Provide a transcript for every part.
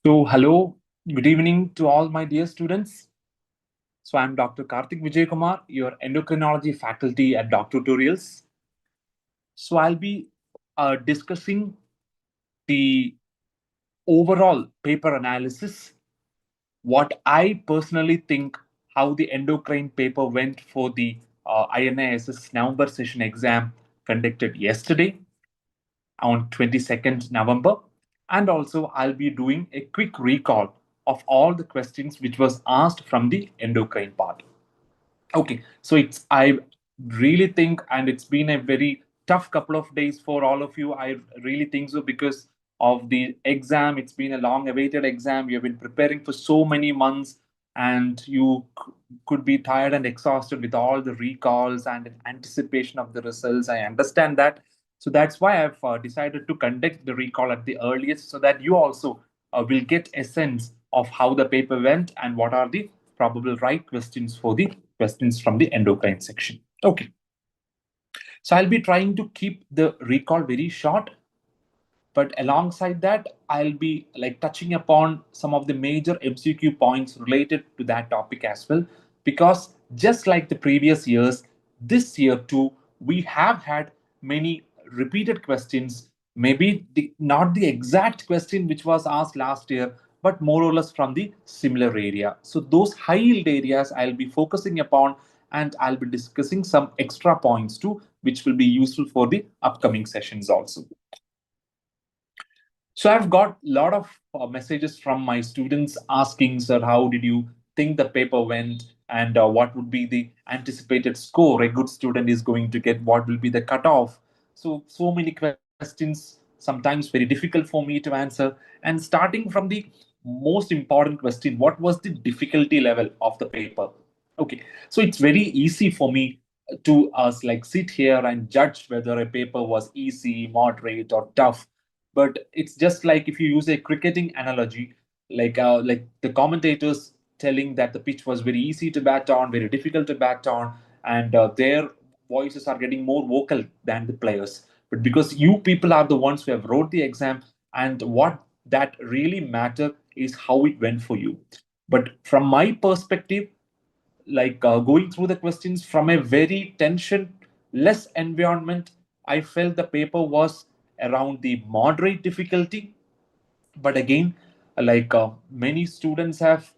So, hello, good evening to all my dear students. So, I'm Dr. Karthik Vijayakumar, your endocrinology faculty at DocTutorials. So, I'll be discussing the overall paper analysis, what I personally think, how the endocrine paper went for the INI SS November session exam conducted yesterday on 22nd November. And also, I'll be doing a quick recall of all the questions which was asked from the endocrine part. Okay, so I really think, and it's been a very tough couple of days for all of you. I really think so because of the exam. It's been a long awaited exam. You've been preparing for so many months, and you could be tired and exhausted with all the recalls and anticipation of the results. I understand that. So that's why I've decided to conduct the recall at the earliest so that you also will get a sense of how the paper went and what are the probable right questions for the questions from the endocrine section. Okay. So I'll be trying to keep the recall very short, but alongside that, I'll be like touching upon some of the major MCQ points related to that topic as well. Because just like the previous years, this year too, we have had many repeated questions, maybe not the exact question which was asked last year, but more or less from the similar area. So those high yield areas I'll be focusing upon, and I'll be discussing some extra points too, which will be useful for the upcoming sessions also. So I've got a lot of messages from my students asking, sir, how did you think the paper went? And what would be the anticipated score a good student is going to get? What will be the cutoff? So many questions, sometimes very difficult for me to answer. And starting from the most important question, what was the difficulty level of the paper? Okay, so it's very easy for me to like sit here and judge whether a paper was easy, moderate, or tough. But it's just like if you use a cricketing analogy, like the commentators telling that the pitch was very easy to bat on, very difficult to bat on, and their voices are getting more vocal than the players. But because you people are the ones who have wrote the exam, and what that really matter is how it went for you. But from my perspective, going through the questions from a very tension less environment, I felt the paper was around the moderate difficulty. But again, many students have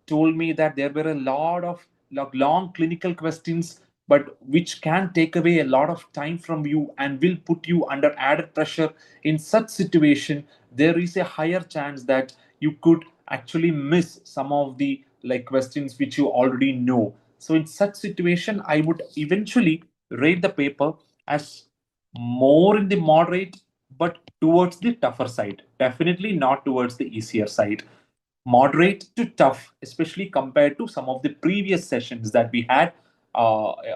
told me that there were a lot of long clinical questions, but which can take away a lot of time from you and will put you under added pressure. In such situation, there is a higher chance that you could actually miss some of the questions which you already know. So in such situation, I would eventually rate the paper as more in the moderate, but towards the tougher side. Definitely not towards the easier side. Moderate to tough, especially compared to some of the previous sessions that we had,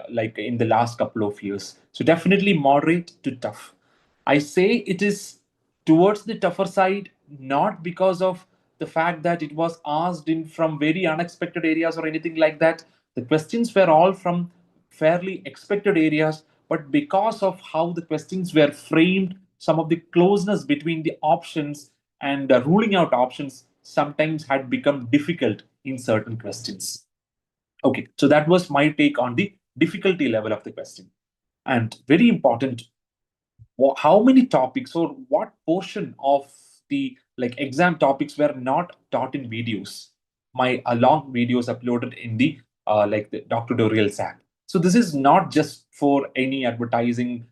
like in the last couple of years. So definitely moderate to tough. I say it is towards the tougher side, not because of the fact that it was asked in from very unexpected areas or anything like that. The questions were all from fairly expected areas, but because of how the questions were framed, some of the closeness between the options and ruling out options sometimes had become difficult in certain questions. Okay, so that was my take on the difficulty level of the question. And very important, how many topics or what portion of the exam topics were not taught in videos, my long videos uploaded in the the DocTutorials app. So this is not just for any advertising,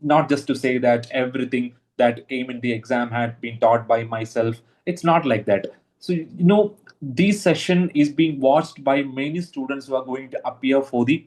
not just to say that everything that came in the exam had been taught by myself. It's not like that. So this session is being watched by many students who are going to appear for the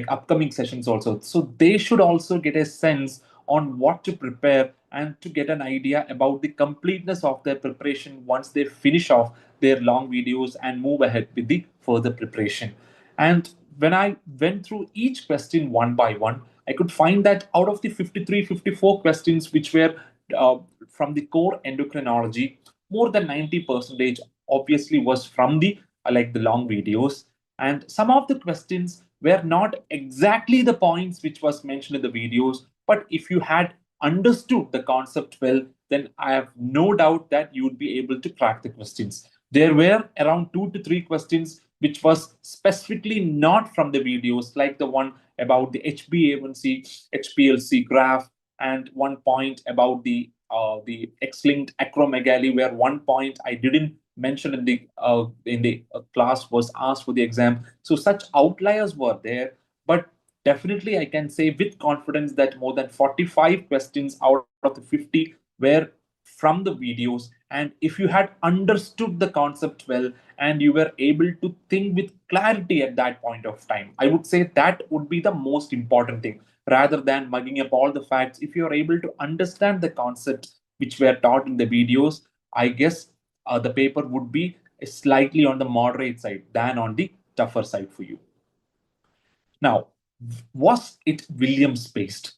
upcoming sessions also, so they should also get a sense on what to prepare and to get an idea about the completeness of their preparation once they finish off their long videos and move ahead with the further preparation. And when I went through each question one by one, I could find that out of the 53, 54 questions which were uh, from the core endocrinology, more than 90% obviously was from the the long videos. And some of the questions were not exactly the points which was mentioned in the videos, but if you had understood the concept well, then I have no doubt that you would be able to crack the questions. There were around 2 to 3 questions which was specifically not from the videos, like the one about the HbA1c, HPLC graph, and one point about the X-linked acromegaly, where one point I didn't mention in the class was asked for the exam. So such outliers were there, but definitely I can say with confidence that more than 45 questions out of the 50 were from the videos. And if you had understood the concept well and you were able to think with clarity at that point of time, I would say that would be the most important thing. Rather than mugging up all the facts, if you are able to understand the concepts which were taught in the videos, I guess the paper would be slightly on the moderate side than on the tougher side for you. Now, was it Williams based?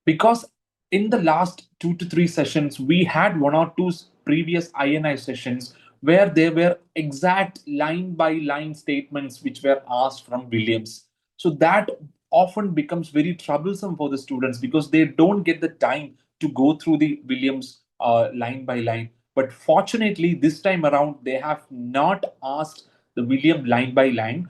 Because in the last 2 to 3 sessions, we had one or two previous INI sessions where there were exact line by line statements which were asked from Williams. So that often becomes very troublesome for the students because they don't get the time to go through the Williams line by line. But fortunately, this time around, they have not asked the William line by line.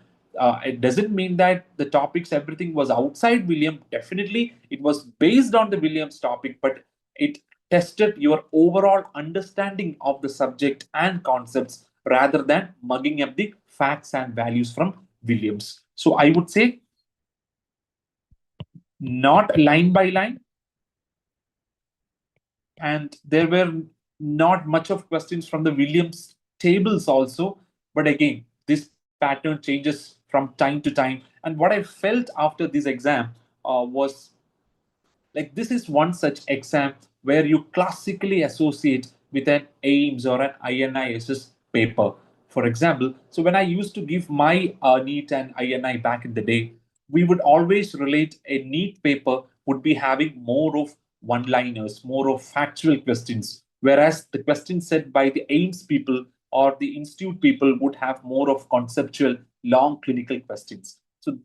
It doesn't mean that the topics, everything was outside William. Definitely, it was based on the Williams topic, but it tested your overall understanding of the subject and concepts rather than mugging up the facts and values from Williams. So I would say not line by line, and there were not much of questions from the Williams tables also. But again, this pattern changes from time to time. And what I felt after this exam was like this is one such exam where you classically associate with an AIMS or an INISS paper. For example, so when I used to give my NEET and INI back in the day, we would always relate a NEET paper would be having more of one-liners, more of factual questions, whereas the questions set by the AIMS people or the institute people would have more of conceptual, long clinical questions. So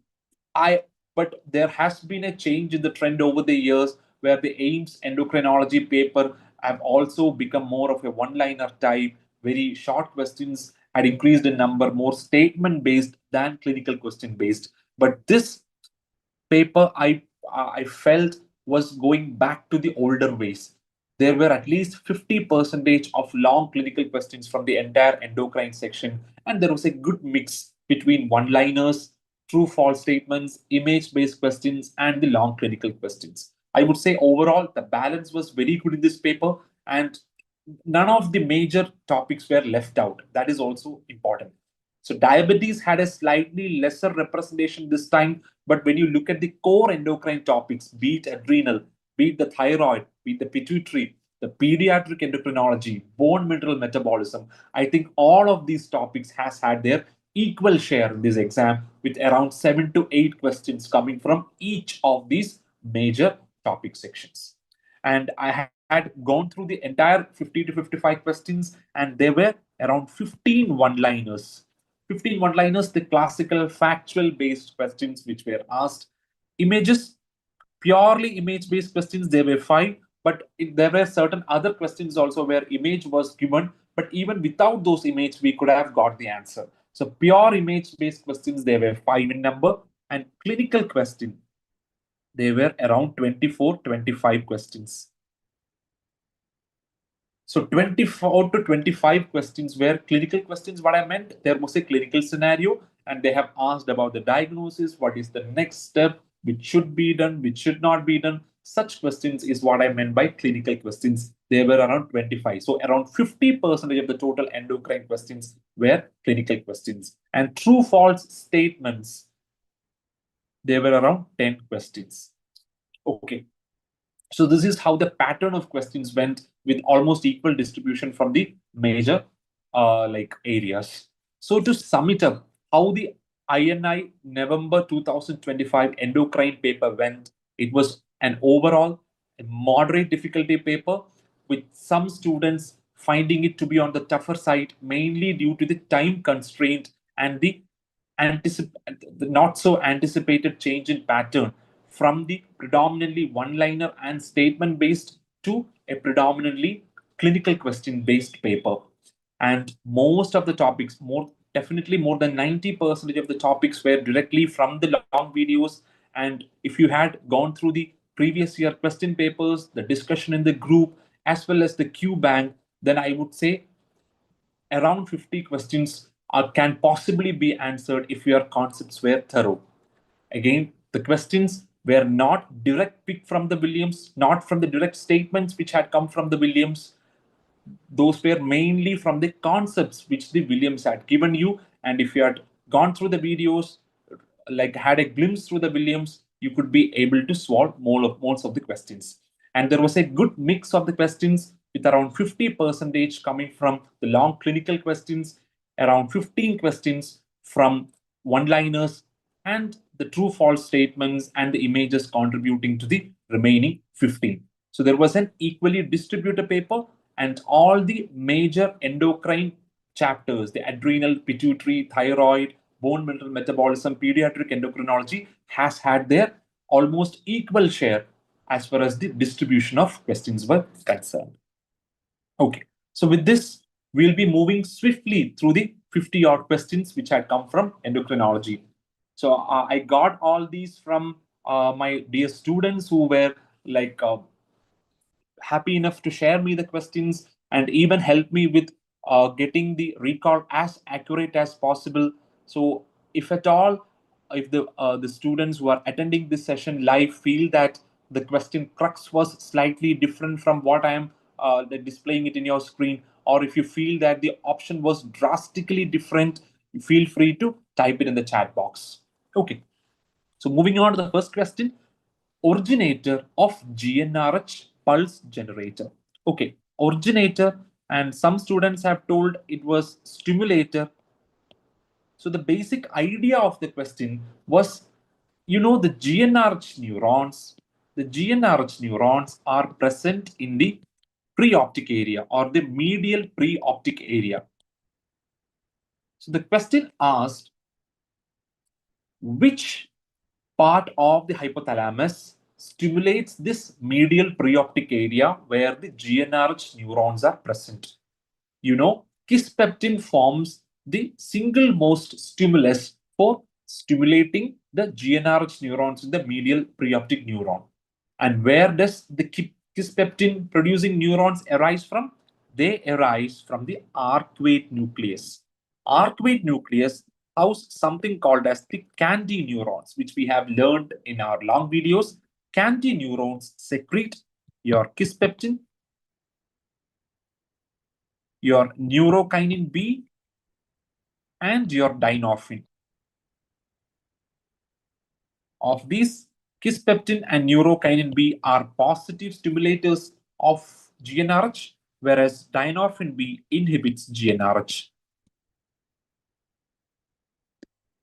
I but there has been a change in the trend over the years where the AIMS endocrinology paper have also become more of a one-liner type, very short questions had increased in number, more statement based than clinical question based. But this paper I felt was going back to the older ways. There were at least 50% of long clinical questions from the entire endocrine section, and there was a good mix between one-liners, true false statements, image-based questions, and the long clinical questions. I would say overall the balance was very good in this paper, and none of the major topics were left out. That is also important. So diabetes had a slightly lesser representation this time, but when you look at the core endocrine topics, be it adrenal, be it the thyroid, be it the pituitary, the pediatric endocrinology, bone mineral metabolism, I think all of these topics has had their equal share in this exam with around 7 to 8 questions coming from each of these major topic sections. And I had gone through the entire 50 to 55 questions, and there were around 15 one liners. 15 one liners, the classical factual based questions which were asked. Images, purely image based questions, they were fine. But there were certain other questions also where image was given, but even without those images, we could have got the answer. So pure image based questions, they were 5 in number, and clinical question, they were around 24, 25 questions. So 24 to 25 questions were clinical questions. What I meant, there was a clinical scenario, and they have asked about the diagnosis, what is the next step, which should be done, which should not be done. Such questions is what I meant by clinical questions. They were around 25. So around 50% of the total endocrine questions were clinical questions. And true false statements, they were around 10 questions. Okay. So this is how the pattern of questions went with almost equal distribution from the major like areas. So to sum it up, how the INI November 2025 endocrine paper went, it was an overall moderate difficulty paper with some students finding it to be on the tougher side, mainly due to the time constraint and the not so anticipated change in pattern from the predominantly one liner and statement based to a predominantly clinical question based paper. And most of the topics, more definitely more than 90% of the topics were directly from the long videos. And if you had gone through the previous year question papers, the discussion in the group, as well as the Q bank, then I would say around 50 questions can possibly be answered if your concepts were thorough. Again, the questions were not direct pick from the Williams, not from the direct statements which had come from the Williams. Those were mainly from the concepts which the Williams had given you. And if you had gone through the videos, like had a glimpse through the Williams, you could be able to solve most of the questions. And there was a good mix of the questions with around 50 percentage coming from the long clinical questions, around 15 questions from one-liners, and the true false statements and the images contributing to the remaining 15. So there was an equally distributed paper, and all the major endocrine chapters, the adrenal, pituitary, thyroid, bone mineral metabolism, pediatric endocrinology, has had their almost equal share as far as the distribution of questions were concerned. Okay, so with this, we'll be moving swiftly through the 50 odd questions which had come from endocrinology. So I got all these from my dear students who were like happy enough to share me the questions and even help me with getting the recall as accurate as possible. So if at all, if the students who are attending this session live feel that the question crux was slightly different from what I am displaying it in your screen, or if you feel that the option was drastically different, feel free to type it in the chat box. Okay, so moving on to the first question, originator of GnRH pulse generator. Okay, originator, and some students have told it was stimulator. So the basic idea of the question was, the GnRH neurons. The GnRH neurons are present in the preoptic area or the medial preoptic area. So the question asked, which part of the hypothalamus stimulates this medial preoptic area where the GnRH neurons are present? Kisspeptin forms the single most stimulus for stimulating the GnRH neurons in the medial preoptic neuron. And where does the kisspeptin producing neurons arise from? They arise from the arcuate nucleus. Arcuate nucleus house something called as the candy neurons, which we have learned in our long videos. Candy neurons secrete your kisspeptin, your neurokinin B, and your dynorphin. Of these, kisspeptin and neurokinin B are positive stimulators of GnRH, whereas dynorphin B inhibits GnRH.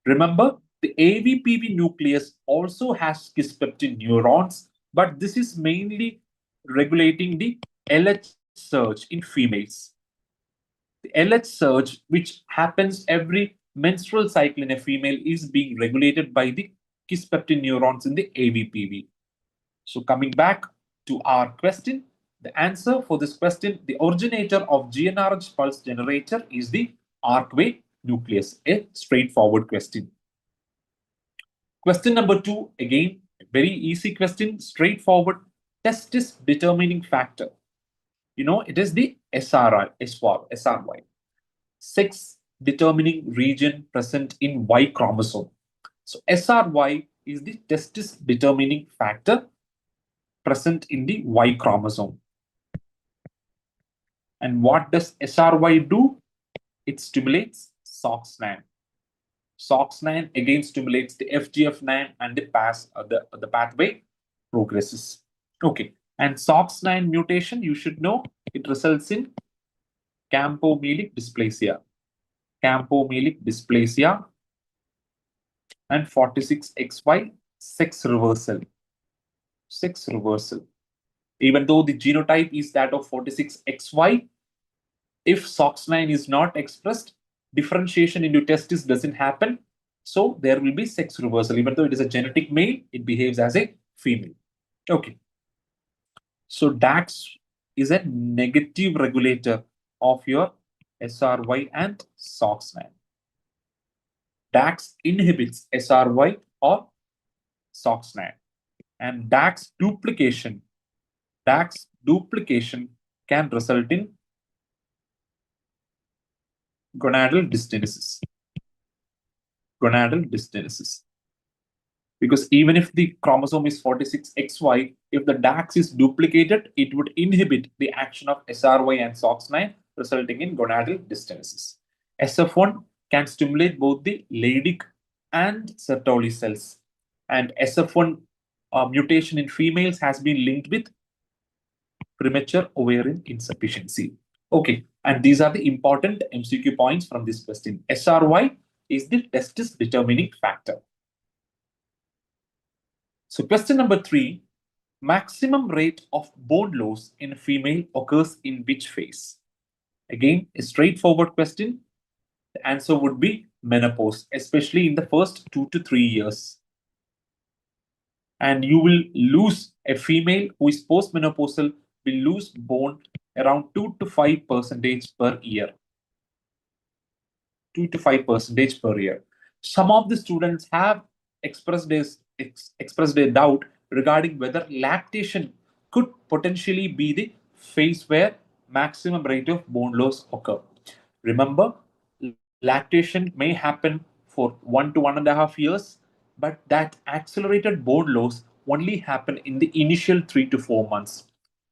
Remember, the AVPV nucleus also has kisspeptin neurons, but this is mainly regulating the LH surge in females. The LH surge, which happens every menstrual cycle in a female, is being regulated by the kisspeptin neurons in the AVPV. So coming back to our question, the answer for this question, the originator of GnRH pulse generator is the arcuate nucleus. A straightforward question. Question number 2, again, very easy question, straightforward. Testis determining factor. It is the SRY, sex determining region present in Y chromosome. So SRY is the testis determining factor present in the Y chromosome. And what does SRY do? It stimulates SOX9. SOX9 again stimulates the FGF9 and the pathway progresses. Okay, and SOX9 mutation, you should know, it results in campomelic dysplasia. Campomelic dysplasia and 46XY sex reversal. Sex reversal. Even though the genotype is that of 46XY, if SOX9 is not expressed, differentiation into testis doesn't happen. So there will be sex reversal. Even though it is a genetic male, it behaves as a female. Okay. So DAX is a negative regulator of your SRY and SOX9. DAX inhibits SRY or SOX9. And DAX duplication can result in gonadal dysgenesis. Gonadal dysgenesis. Because even if the chromosome is 46XY, if the DAX is duplicated, it would inhibit the action of SRY and SOX9, resulting in gonadal dysgenesis. SF1 can stimulate both the Leydig and Sertoli cells. And SF1 mutation in females has been linked with premature ovarian insufficiency. Okay, and these are the important MCQ points from this question. SRY is the testis determining factor. So question number 3, maximum rate of bone loss in a female occurs in which phase? Again, a straightforward question. The answer would be menopause, especially in the first 2 to 3 years. And you will lose, a female who is postmenopausal will lose bone around 2 to 5% per year. 2 to 5% per year. Some of the students have expressed a doubt regarding whether lactation could potentially be the phase where maximum rate of bone loss occur. Remember, lactation may happen for 1 to 1.5 years, but that accelerated bone loss only happen in the initial 3 to 4 months.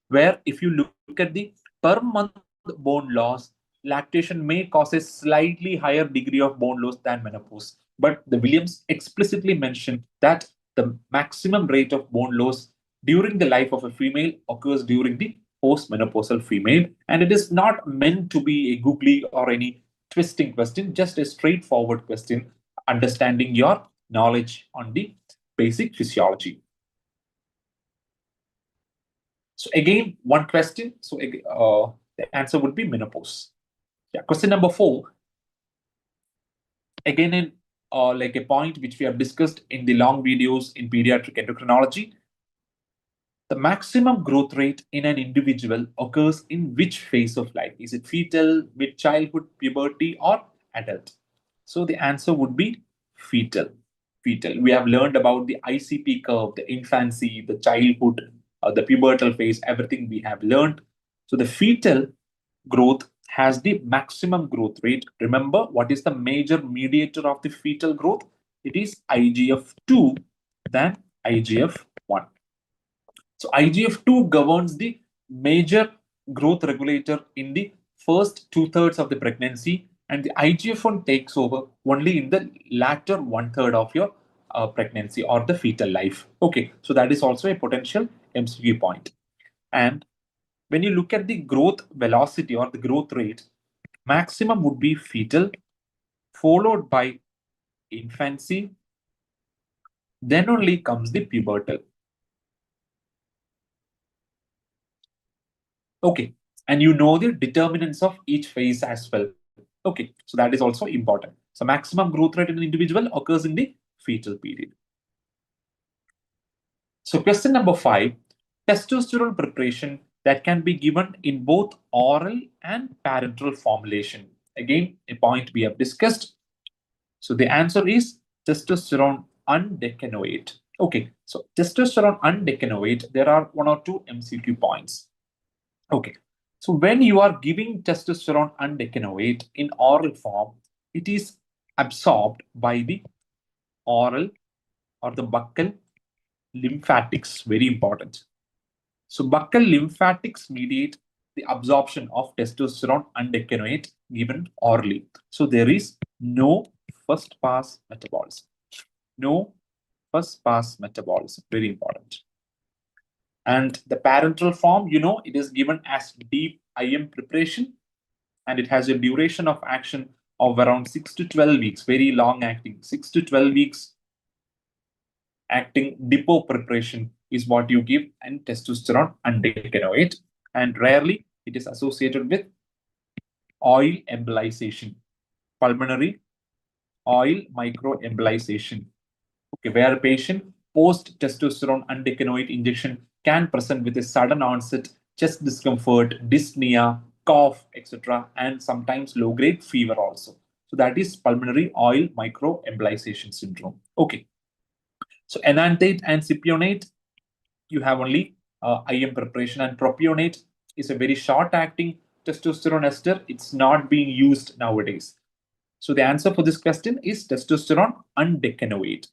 Where if you look at the per month bone loss, lactation may cause a slightly higher degree of bone loss than menopause. But the Williams explicitly mentioned that the maximum rate of bone loss during the life of a female occurs during the postmenopausal female, and it is not meant to be a googly or any twisting question, just a straightforward question, understanding your knowledge on the basic physiology. So again, one question. So the answer would be menopause. Yeah. Question number 4. Again, in like a point which we have discussed in the long videos in pediatric endocrinology, the maximum growth rate in an individual occurs in which phase of life? Is it fetal, mid childhood, puberty, or adult? So the answer would be fetal. Fetal. We have learned about the ICP curve, the infancy, the childhood, the pubertal phase, everything we have learned. So the fetal growth has the maximum growth rate. Remember, what is the major mediator of the fetal growth? It is IGF-2 than IGF-1. So IGF-2 governs the major growth regulator in the first 2/3 of the pregnancy, and the IGF-1 takes over only in the latter 1/3 of your pregnancy or the fetal life. Okay, so that is also a potential MCQ point. And when you look at the growth velocity or the growth rate, maximum would be fetal, followed by infancy, then only comes the pubertal. Okay, and you know the determinants of each phase as well. Okay, so that is also important. So maximum growth rate in an individual occurs in the fetal period. So question number 5, testosterone preparation that can be given in both oral and parenteral formulation. Again, a point we have discussed. So the answer is testosterone undecanoate. Okay, so testosterone undecanoate, there are 1 or 2 MCQ points. Okay, so when you are giving testosterone undecanoate in oral form, it is absorbed by the oral or the buccal lymphatics, very important. So buccal lymphatics mediate the absorption of testosterone undecanoate given orally. So there is no first pass metabolism. No first pass metabolism, very important. And the parenteral form, you know, it is given as deep IM preparation, and it has a duration of action of around 6 to 12 weeks, very long acting. 6 to 12 weeks acting depot preparation is what you give and testosterone undecanoate, and rarely it is associated with oil embolization, pulmonary oil microembolization. Okay, where a patient post testosterone undecanoate injection can present with a sudden onset chest discomfort, dyspnea, cough, etc., and sometimes low-grade fever also. So that is pulmonary oil microembolization syndrome. Okay. So enanthate and cypionate, you have only IM preparation, and propionate is a very short-acting testosterone ester. It's not being used nowadays. So the answer for this question is testosterone undecanoate.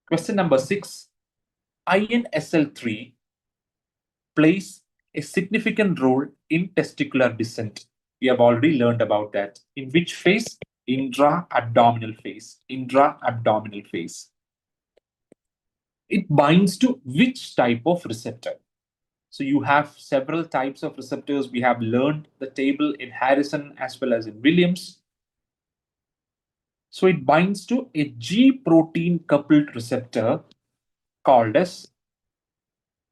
Question number 6. INSL3 plays a significant role in testicular descent. We have already learned about that. In which phase? Intra-abdominal phase. Intra-abdominal phase. It binds to which type of receptor? So you have several types of receptors. We have learned the table in Harrison as well as in Williams. So it binds to a G protein coupled receptor called as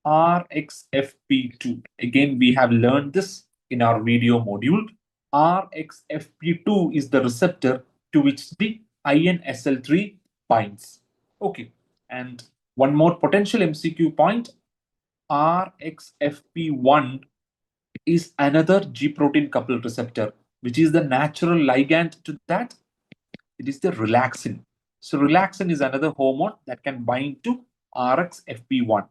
RXFP2. Again, we have learned this in our video module. RXFP2 is the receptor to which the INSL3 binds. Okay, and one more potential MCQ point. RXFP1 is another G protein coupled receptor, which is the natural ligand to that. It is the relaxin. So relaxin is another hormone that can bind to RXFP1,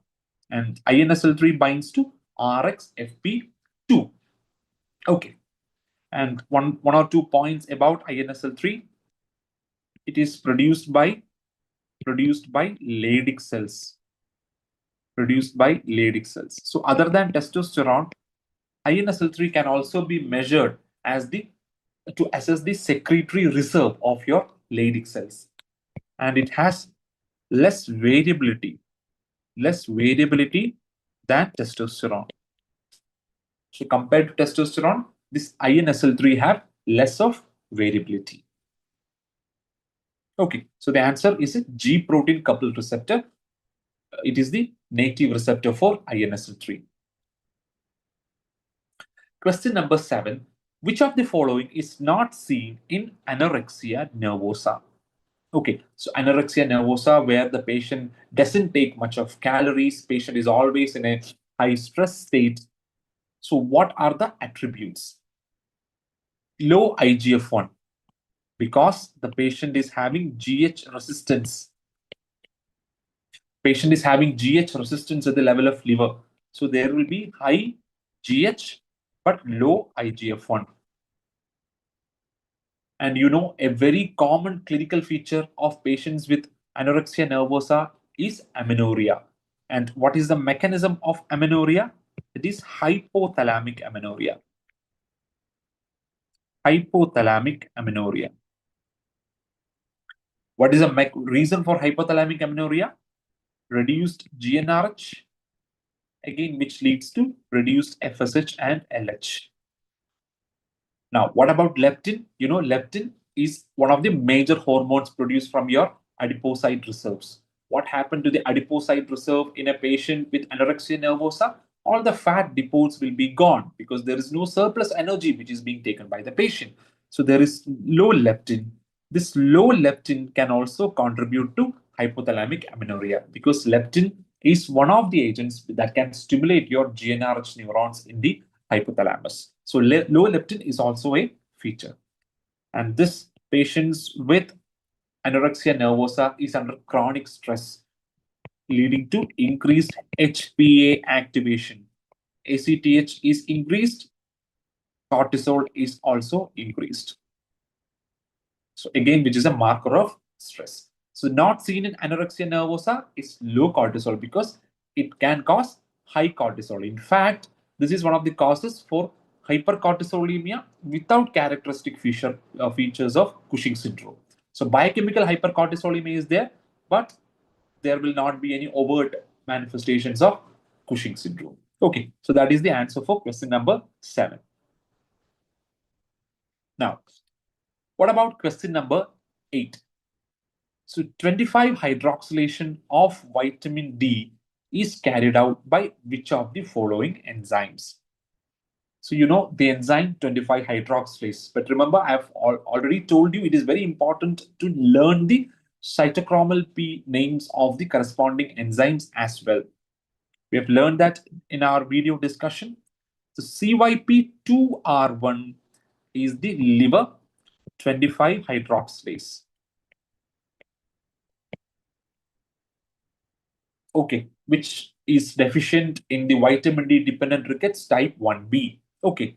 and INSL3 binds to RXFP2. Okay, and one or two points about INSL3. It is produced by Leydig cells. Produced by Leydig cells. So other than testosterone, INSL3 can also be measured as the to assess the secretory reserve of your Leydig cells, and it has less variability than testosterone. So compared to testosterone, this INSL3 have less of variability. Okay, so the answer is a G protein coupled receptor. It is the native receptor for INSL3. Question number 7. Which of the following is not seen in anorexia nervosa? Okay, so anorexia nervosa, where the patient doesn't take much of calories, patient is always in a high stress state. So what are the attributes? Low IGF-1, because the patient is having GH resistance. Patient is having GH resistance at the level of liver. So there will be high GH but low IGF-1. And you know, a very common clinical feature of patients with anorexia nervosa is amenorrhea. And what is the mechanism of amenorrhea? It is hypothalamic amenorrhea. Hypothalamic amenorrhea. What is the reason for hypothalamic amenorrhea? Reduced GnRH, again, which leads to reduced FSH and LH. Now, what about leptin? You know, leptin is one of the major hormones produced from your adipocyte reserves. What happened to the adipocyte reserve in a patient with anorexia nervosa? All the fat depots will be gone because there is no surplus energy which is being taken by the patient. So there is low leptin. This low leptin can also contribute to hypothalamic amenorrhea because leptin is one of the agents that can stimulate your GnRH neurons in the hypothalamus. So low leptin is also a feature. And this patients with anorexia nervosa is under chronic stress, leading to increased HPA activation. ACTH is increased, cortisol is also increased. So again, which is a marker of stress. So not seen in anorexia nervosa is low cortisol because it can cause high cortisol. In fact, this is one of the causes for hypercortisolemia without characteristic features of Cushing syndrome. So biochemical hypercortisolemia is there, but there will not be any overt manifestations of Cushing syndrome. Okay, so that is the answer for question number 7. Now, what about question number 8? So 25 hydroxylation of vitamin D is carried out by which of the following enzymes? So you know the enzyme 25 hydroxylase, but remember I have already told you it is very important to learn the cytochromal P names of the corresponding enzymes as well. We have learned that in our video discussion. So CYP2R1 is the liver 25 hydroxylase. Okay, which is deficient in the vitamin D dependent rickets type 1B. Okay,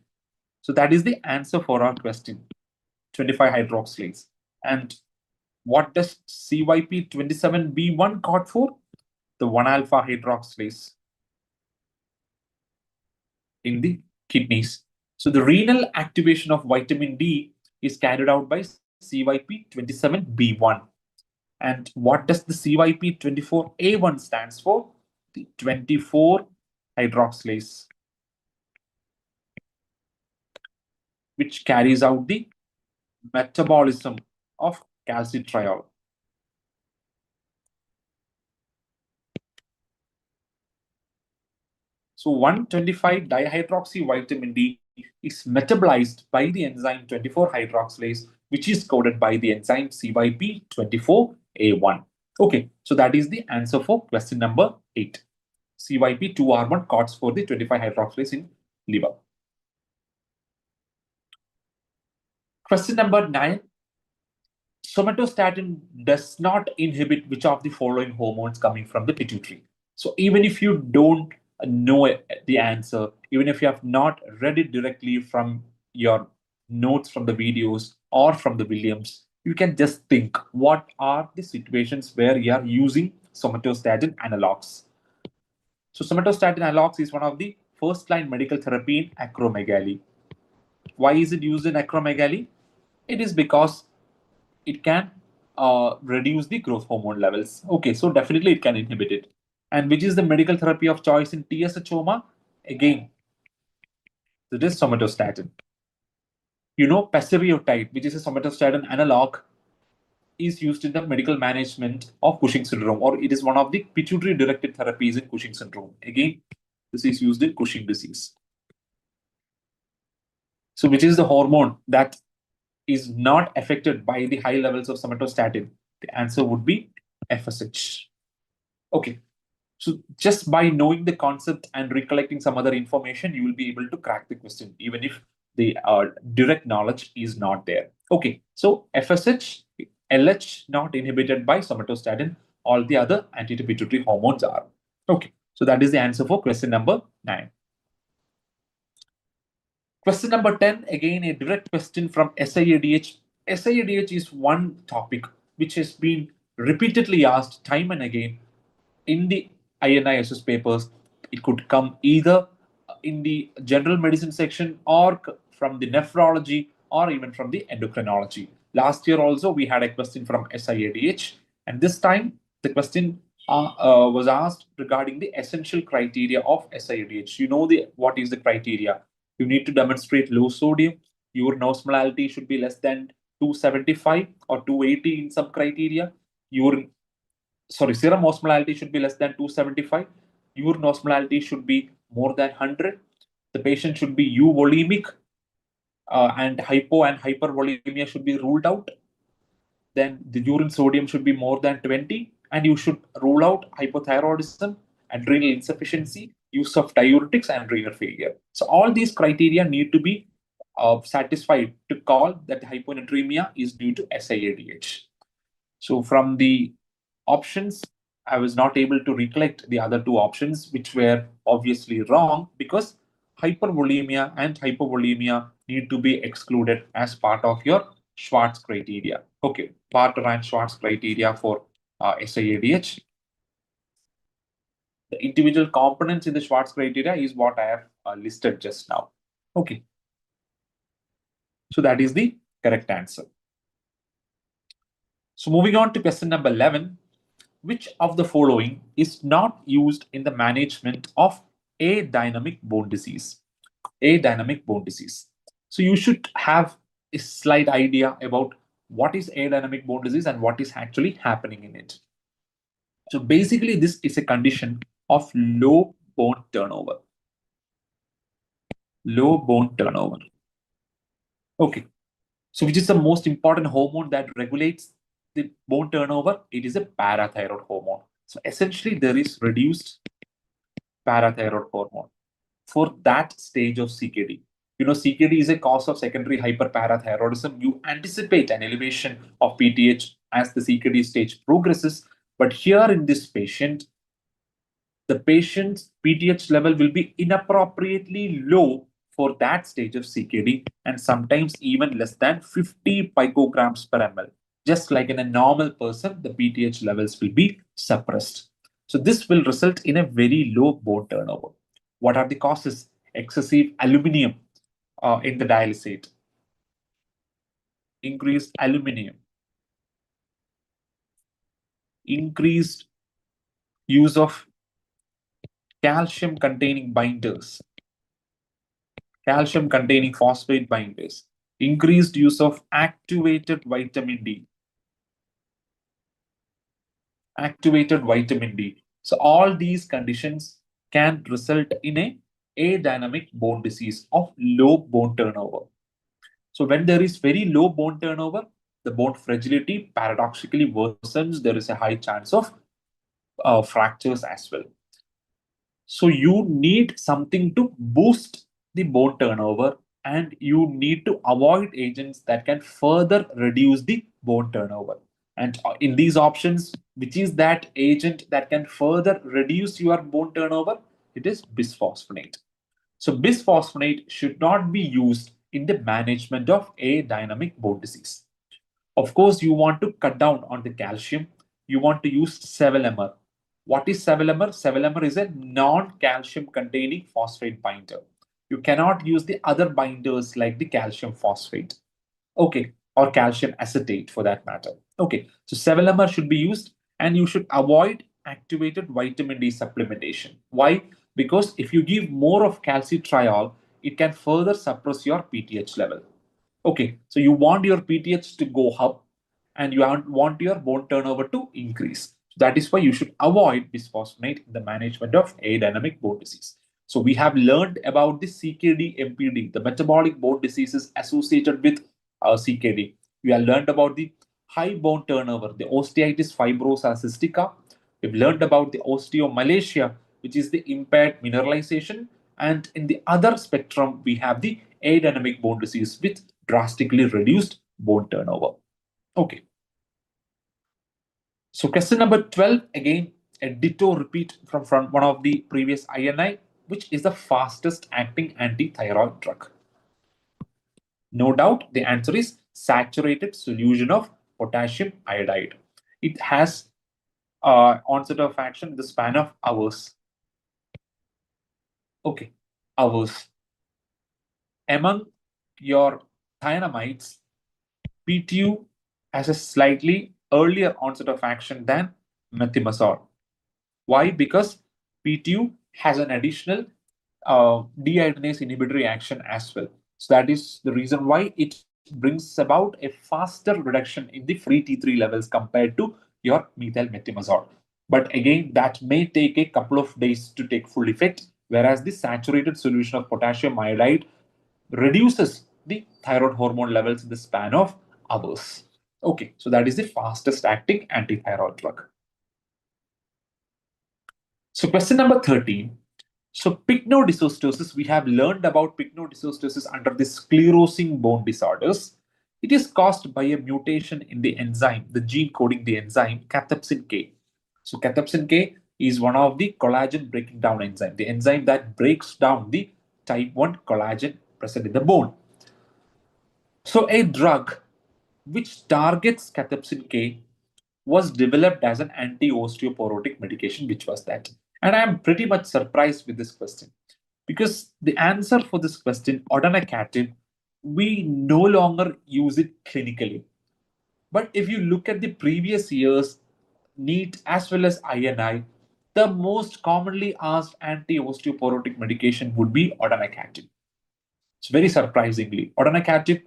so that is the answer for our question 25 hydroxylase. And what does CYP27B1 code for? The 1 alpha hydroxylase in the kidneys. So the renal activation of vitamin D is carried out by CYP27B1. And what does the CYP24A1 stands for? The 24 hydroxylase, which carries out the metabolism of calcitriol. So 125 dihydroxy vitamin D is metabolized by the enzyme 24 hydroxylase, which is coded by the enzyme CYP24A1. Okay, so that is the answer for question number 8. CYP2R1 codes for the 25 hydroxylase in liver. Question number 9. Somatostatin does not inhibit which of the following hormones coming from the pituitary. So even if you don't know the answer, even if you have not read it directly from your notes from the videos or from the Williams, you can just think what are the situations where you are using somatostatin analogs. So somatostatin analogs is one of the first line medical therapy in acromegaly. Why is it used in acromegaly? It is because it can reduce the growth hormone levels. Okay, so definitely it can inhibit it. And which is the medical therapy of choice in TSHoma? Again, it is somatostatin. You know, pasireotide, which is a somatostatin analog, is used in the medical management of Cushing syndrome, or it is one of the pituitary-directed therapies in Cushing syndrome. Again, this is used in Cushing disease. So, which is the hormone that is not affected by the high levels of somatostatin? The answer would be FSH. Okay, so just by knowing the concept and recollecting some other information, you will be able to crack the question, even if the direct knowledge is not there. Okay, so FSH, LH not inhibited by somatostatin, all the other anti-pituitary hormones are. Okay, so that is the answer for question number 9. Question number 10, again a direct question from SIADH. SIADH is one topic which has been repeatedly asked time and again in the INI SS papers. It could come either in the general medicine section or from the nephrology or even from the endocrinology. Last year also we had a question from SIADH, and this time the question was asked regarding the essential criteria of SIADH. You know what is the criteria? You need to demonstrate low sodium. Your osmolality should be less than 275 or 280 in some criteria. Your serum osmolality should be less than 275. Urine osmolality should be more than 100. The patient should be euvolemic, and hypo and hypervolemia should be ruled out. Then the urine sodium should be more than 20, and you should rule out hypothyroidism, adrenal insufficiency, use of diuretics, and renal failure. So all these criteria need to be satisfied to call that hyponatremia is due to SIADH. So from the options, I was not able to recollect the other two options, which were obviously wrong because hypervolemia and hypovolemia need to be excluded as part of your Schwartz criteria. Okay, Barter and Schwartz criteria for SIADH. The individual components in the Schwartz criteria is what I have listed just now. Okay, so that is the correct answer. So moving on to question number 11. Which of the following is not used in the management of adynamic bone disease? Adynamic bone disease. So you should have a slight idea about what is adynamic bone disease and what is actually happening in it. So basically, this is a condition of low bone turnover. Low bone turnover. Okay. So which is the most important hormone that regulates the bone turnover? It is a parathyroid hormone. So essentially, there is reduced parathyroid hormone for that stage of CKD. CKD is a cause of secondary hyperparathyroidism. You anticipate an elevation of PTH as the CKD stage progresses. But here in this patient, the patient's PTH level will be inappropriately low for that stage of CKD and sometimes even less than 50 picograms per ml. Just like in a normal person, the PTH levels will be suppressed. So this will result in a very low bone turnover. What are the causes? Excessive aluminum in the dialysate, increased aluminum, increased use of calcium containing binders, calcium containing phosphate binders, increased use of activated vitamin D, activated vitamin D. So all these conditions can result in a adynamic bone disease of low bone turnover. So when there is very low bone turnover, the bone fragility paradoxically worsens. There is a high chance of fractures as well. So you need something to boost the bone turnover, and you need to avoid agents that can further reduce the bone turnover. And in these options, which is that agent that can further reduce your bone turnover? It is bisphosphonate. So bisphosphonate should not be used in the management of a dynamic bone disease. Of course, you want to cut down on the calcium. You want to use sevelamer. What is sevelamer? Sevelamer is a non-calcium containing phosphate binder. You cannot use the other binders like the calcium phosphate. Okay, or calcium acetate for that matter. Okay, so sevelamer should be used, and you should avoid activated vitamin D supplementation. Why? Because if you give more of calcitriol, it can further suppress your PTH level. Okay, so you want your PTH to go up and you want your bone turnover to increase. That is why you should avoid bisphosphonate in the management of adynamic bone disease. So we have learned about the CKD MPD, the metabolic bone diseases associated with CKD. We have learned about the high bone turnover, the osteitis fibrosa cystica. We've learned about the osteomalacia, which is the impaired mineralization. And in the other spectrum, we have the adynamic bone disease with drastically reduced bone turnover. Okay. So question number 12, again, a ditto repeat from one of the previous INI, which is the fastest acting anti-thyroid drug. No doubt the answer is saturated solution of potassium iodide. It has onset of action in the span of hours. Okay, hours. Among your thiamides, PTU has a slightly earlier onset of action than methimazole. Why? Because PTU has an additional dehydrogenase inhibitory action as well. So that is the reason why it brings about a faster reduction in the free T3 levels compared to your methyl methimazole. But again, that may take a couple of days to take full effect, whereas the saturated solution of potassium iodide reduces the thyroid hormone levels in the span of hours. Okay, so that is the fastest acting antithyroid drug. So question number 13. So pycnodysostiosis, we have learned about pycnodysostiosis under the sclerosing bone disorders. It is caused by a mutation in the enzyme, the gene coding the enzyme cathepsin K. So cathepsin K is one of the collagen breaking down enzyme, the enzyme that breaks down the type 1 collagen present in the bone. So a drug which targets cathepsin K was developed as an anti-osteoporotic medication, which was that. And I am pretty much surprised with this question because the answer for this question, odonacatib, we no longer use it clinically. But if you look at the previous years, NEET as well as INI, the most commonly asked anti-osteoporotic medication would be odonacatib. It's very surprisingly. Odonacatib,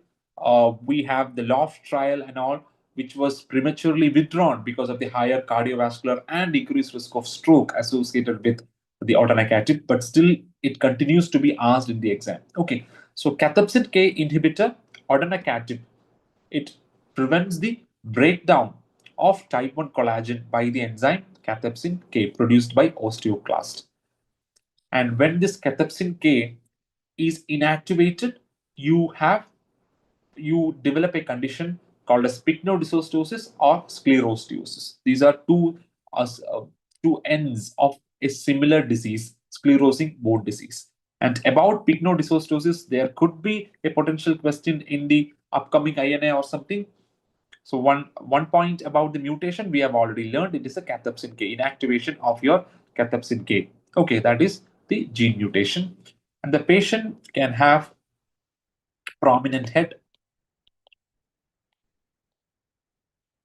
we have the LOFT trial and all, which was prematurely withdrawn because of the higher cardiovascular and increased risk of stroke associated with the odonacatib, but still it continues to be asked in the exam. Okay, so cathepsin K inhibitor, odonacatib, it prevents the breakdown of type 1 collagen by the enzyme cathepsin K produced by osteoclast. And when this cathepsin K is inactivated, you develop a condition called as pycnodysostiosis or sclerosteosis. These are uh, two ends of a similar disease, sclerosing bone disease. And about pycnodysostiosis, there could be a potential question in the upcoming INA or something. So one point about the mutation we have already learned, it is a cathepsin K, inactivation of your cathepsin K. Okay, that is the gene mutation. And the patient can have prominent head.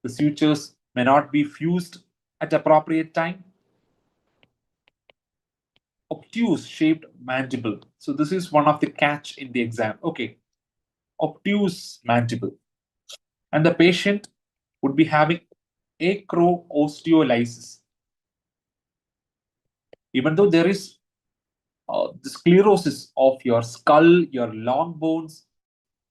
The sutures may not be fused at appropriate time. Obtuse shaped mandible. So this is one of the catch in the exam. Okay, obtuse mandible. And the patient would be having acro-osteolysis. Even though there is the sclerosis of your skull, your long bones,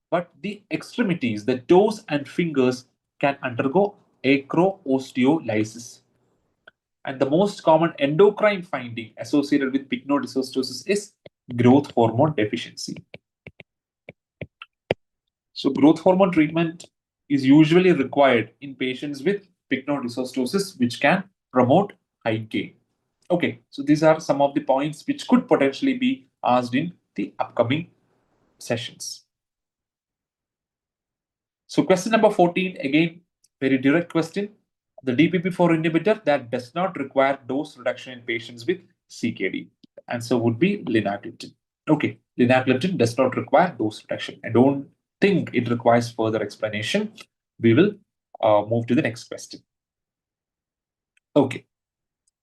but the extremities, the toes and fingers can undergo acro-osteolysis. And the most common endocrine finding associated with pycnodysostiosis is growth hormone deficiency. So, growth hormone treatment is usually required in patients with pycnodysostiosis, which can promote height gain. Okay, so these are some of the points which could potentially be asked in the upcoming sessions. So question number 14, again, very direct question. The DPP-4 inhibitor that does not require dose reduction in patients with CKD. Answer would be linagliptin. Okay, linagliptin does not require dose reduction. I don't think it requires further explanation. We will move to the next question. Okay,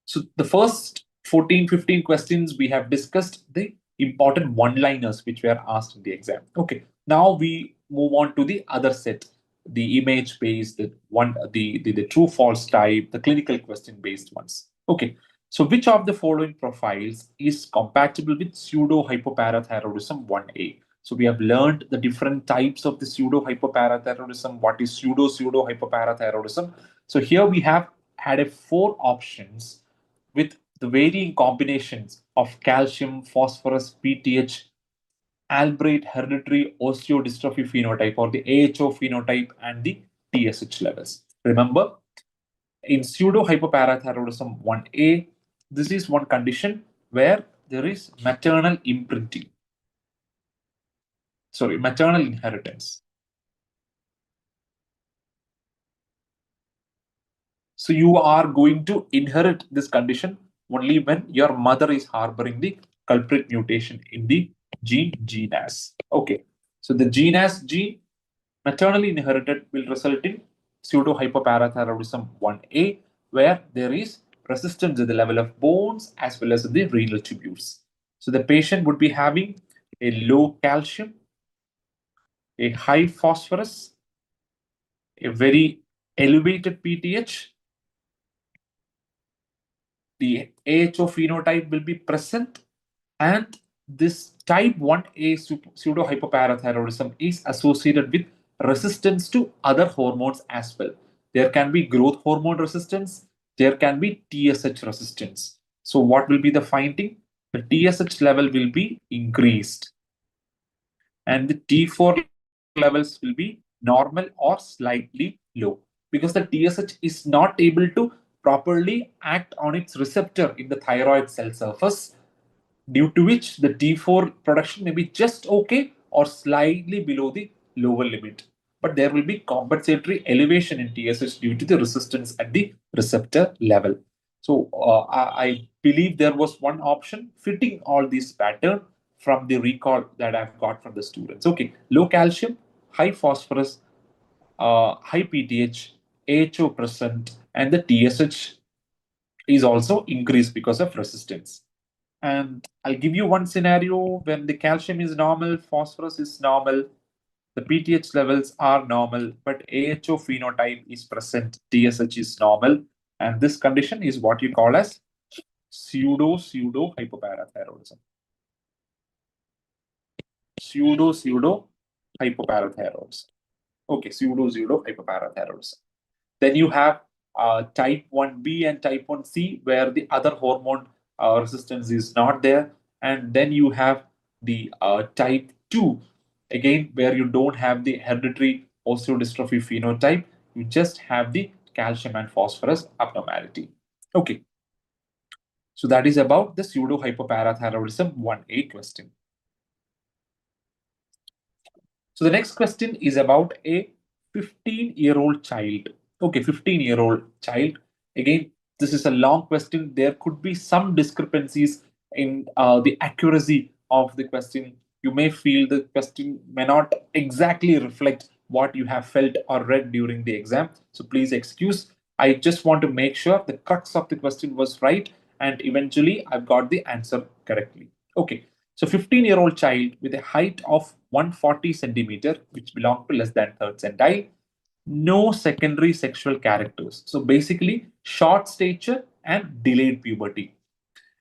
so the first 14, 15 questions we have discussed the important one-liners which were asked in the exam. Okay, now we move on to the other set, the image-based, the true-false type, the clinical question-based ones. Okay, so which of the following profiles is compatible with pseudo-hypoparathyroidism 1A? So we have learned the different types of the pseudo-hypoparathyroidism. What is pseudo-hypoparathyroidism? So here we have had a 4 options with the varying combinations of calcium, phosphorus, PTH, Albright hereditary osteodystrophy phenotype or the AHO phenotype and the TSH levels. Remember, in pseudo hypoparathyroidism 1A, this is one condition where there is maternal imprinting. Sorry, maternal inheritance. So you are going to inherit this condition only when your mother is harboring the culprit mutation in the gene GNAS. Okay, so the GNAS gene maternally inherited will result in pseudo hypoparathyroidism 1A, where there is resistance at the level of bones as well as the renal tubules. So the patient would be having a low calcium, a high phosphorus, a very elevated PTH. The AHO phenotype will be present, and this type 1A pseudo hypoparathyroidism is associated with resistance to other hormones as well. There can be growth hormone resistance, there can be TSH resistance. So, what will be the finding? The TSH level will be increased, and the T4 levels will be normal or slightly low because the TSH is not able to properly act on its receptor in the thyroid cell surface, due to which the T4 production may be just okay or slightly below the lower limit. But there will be compensatory elevation in TSH due to the resistance at the receptor level. So I believe there was one option fitting all these pattern from the recall that I've got from the students. Okay, low calcium, high phosphorus, high PTH, AHO present, and the TSH is also increased because of resistance. And I'll give you one scenario when the calcium is normal, phosphorus is normal, the PTH levels are normal, but AHO phenotype is present, TSH is normal. And this condition is what you call as pseudo hypoparathyroidism. Pseudo hypoparathyroidism. Okay, pseudo hypoparathyroidism. Then you have type 1B and type 1C, where the other hormone resistance is not there. And then you have the type 2, again, where you don't have the hereditary osteodystrophy phenotype, you just have the calcium and phosphorus abnormality. Okay, so that is about the pseudo hypoparathyroidism 1A question. So the next question is about a 15-year-old child. Okay, 15-year-old child. Again, this is a long question. There could be some discrepancies in the accuracy of the question. You may feel the question may not exactly reflect what you have felt or read during the exam. So please excuse. I just want to make sure the crux of the question was right, and eventually I've got the answer correctly. Okay, so 15-year-old child with a height of 140 centimeter, which belong to less than third centile, no secondary sexual characters. So basically, short stature and delayed puberty,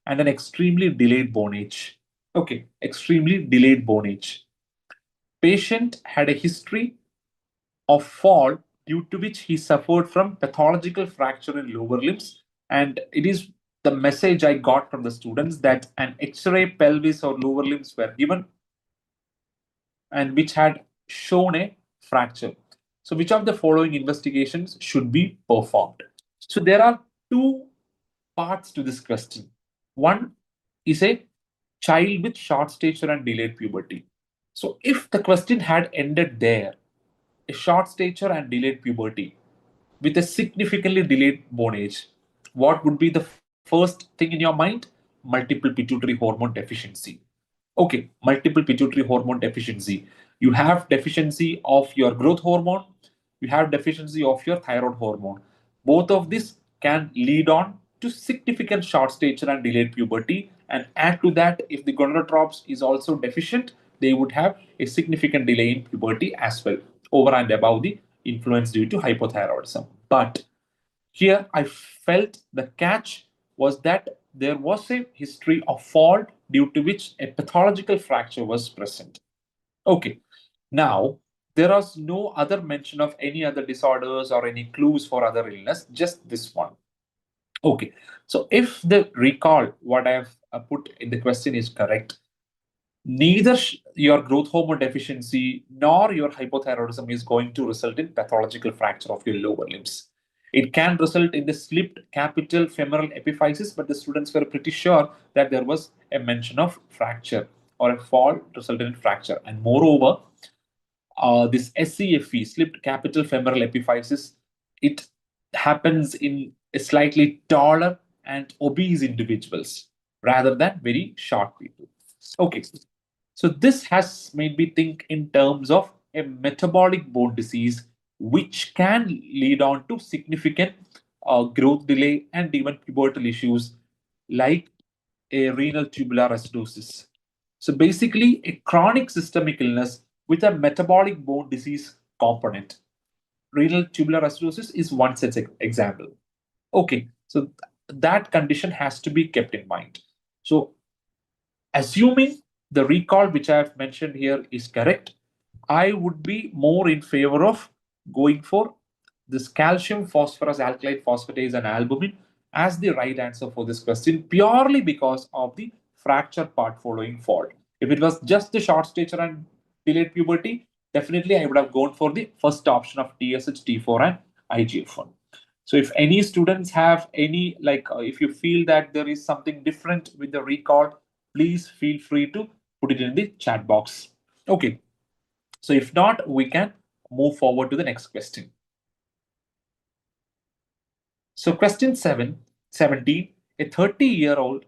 and an extremely delayed bone age. Okay, extremely delayed bone age. Patient had a history of fall due to which he suffered from pathological fracture in lower limbs. And it is the message I got from the students that an X-ray pelvis or lower limbs were given and which had shown a fracture. So, which of the following investigations should be performed? So, there are two parts to this question. One is a child with short stature and delayed puberty. So, if the question had ended there, a short stature and delayed puberty with a significantly delayed bone age, what would be the first thing in your mind? Multiple pituitary hormone deficiency. Okay, multiple pituitary hormone deficiency. You have deficiency of your growth hormone, you have deficiency of your thyroid hormone. Both of this can lead on to significant short stature and delayed puberty. And add to that, if the gonadotropes is also deficient, they would have a significant delay in puberty as well, over and above the influence due to hypothyroidism. But here, I felt the catch was that there was a history of fall due to which a pathological fracture was present. Okay, now there was no other mention of any other disorders or any clues for other illness, just this one. Okay, so if the recall, what I have put in the question is correct, neither your growth hormone deficiency nor your hypothyroidism is going to result in pathological fracture of your lower limbs. It can result in the slipped capital femoral epiphysis, but the students were pretty sure that there was a mention of fracture or a fall resulted in fracture. And moreover, this SCFE, slipped capital femoral epiphysis, it happens in a slightly taller and obese individuals rather than very short people. Okay, so this has made me think in terms of a metabolic bone disease, which can lead on to significant growth delay and even pubertal issues like a renal tubular acidosis. So basically, a chronic systemic illness with a metabolic bone disease component. Renal tubular acidosis is one such example. Okay, so that condition has to be kept in mind. So assuming the recall which I have mentioned here is correct, I would be more in favor of going for this calcium, phosphorus, alkaline phosphatase, and albumin as the right answer for this question, purely because of the fracture part following fall. If it was just the short stature and delayed puberty, definitely I would have gone for the first option of TSH, T4, and IGF-1. So if any students have any, if you feel that there is something different with the recall, please feel free to put it in the chat box. Okay. So if not, we can move forward to the next question. So question 17, a 30-year-old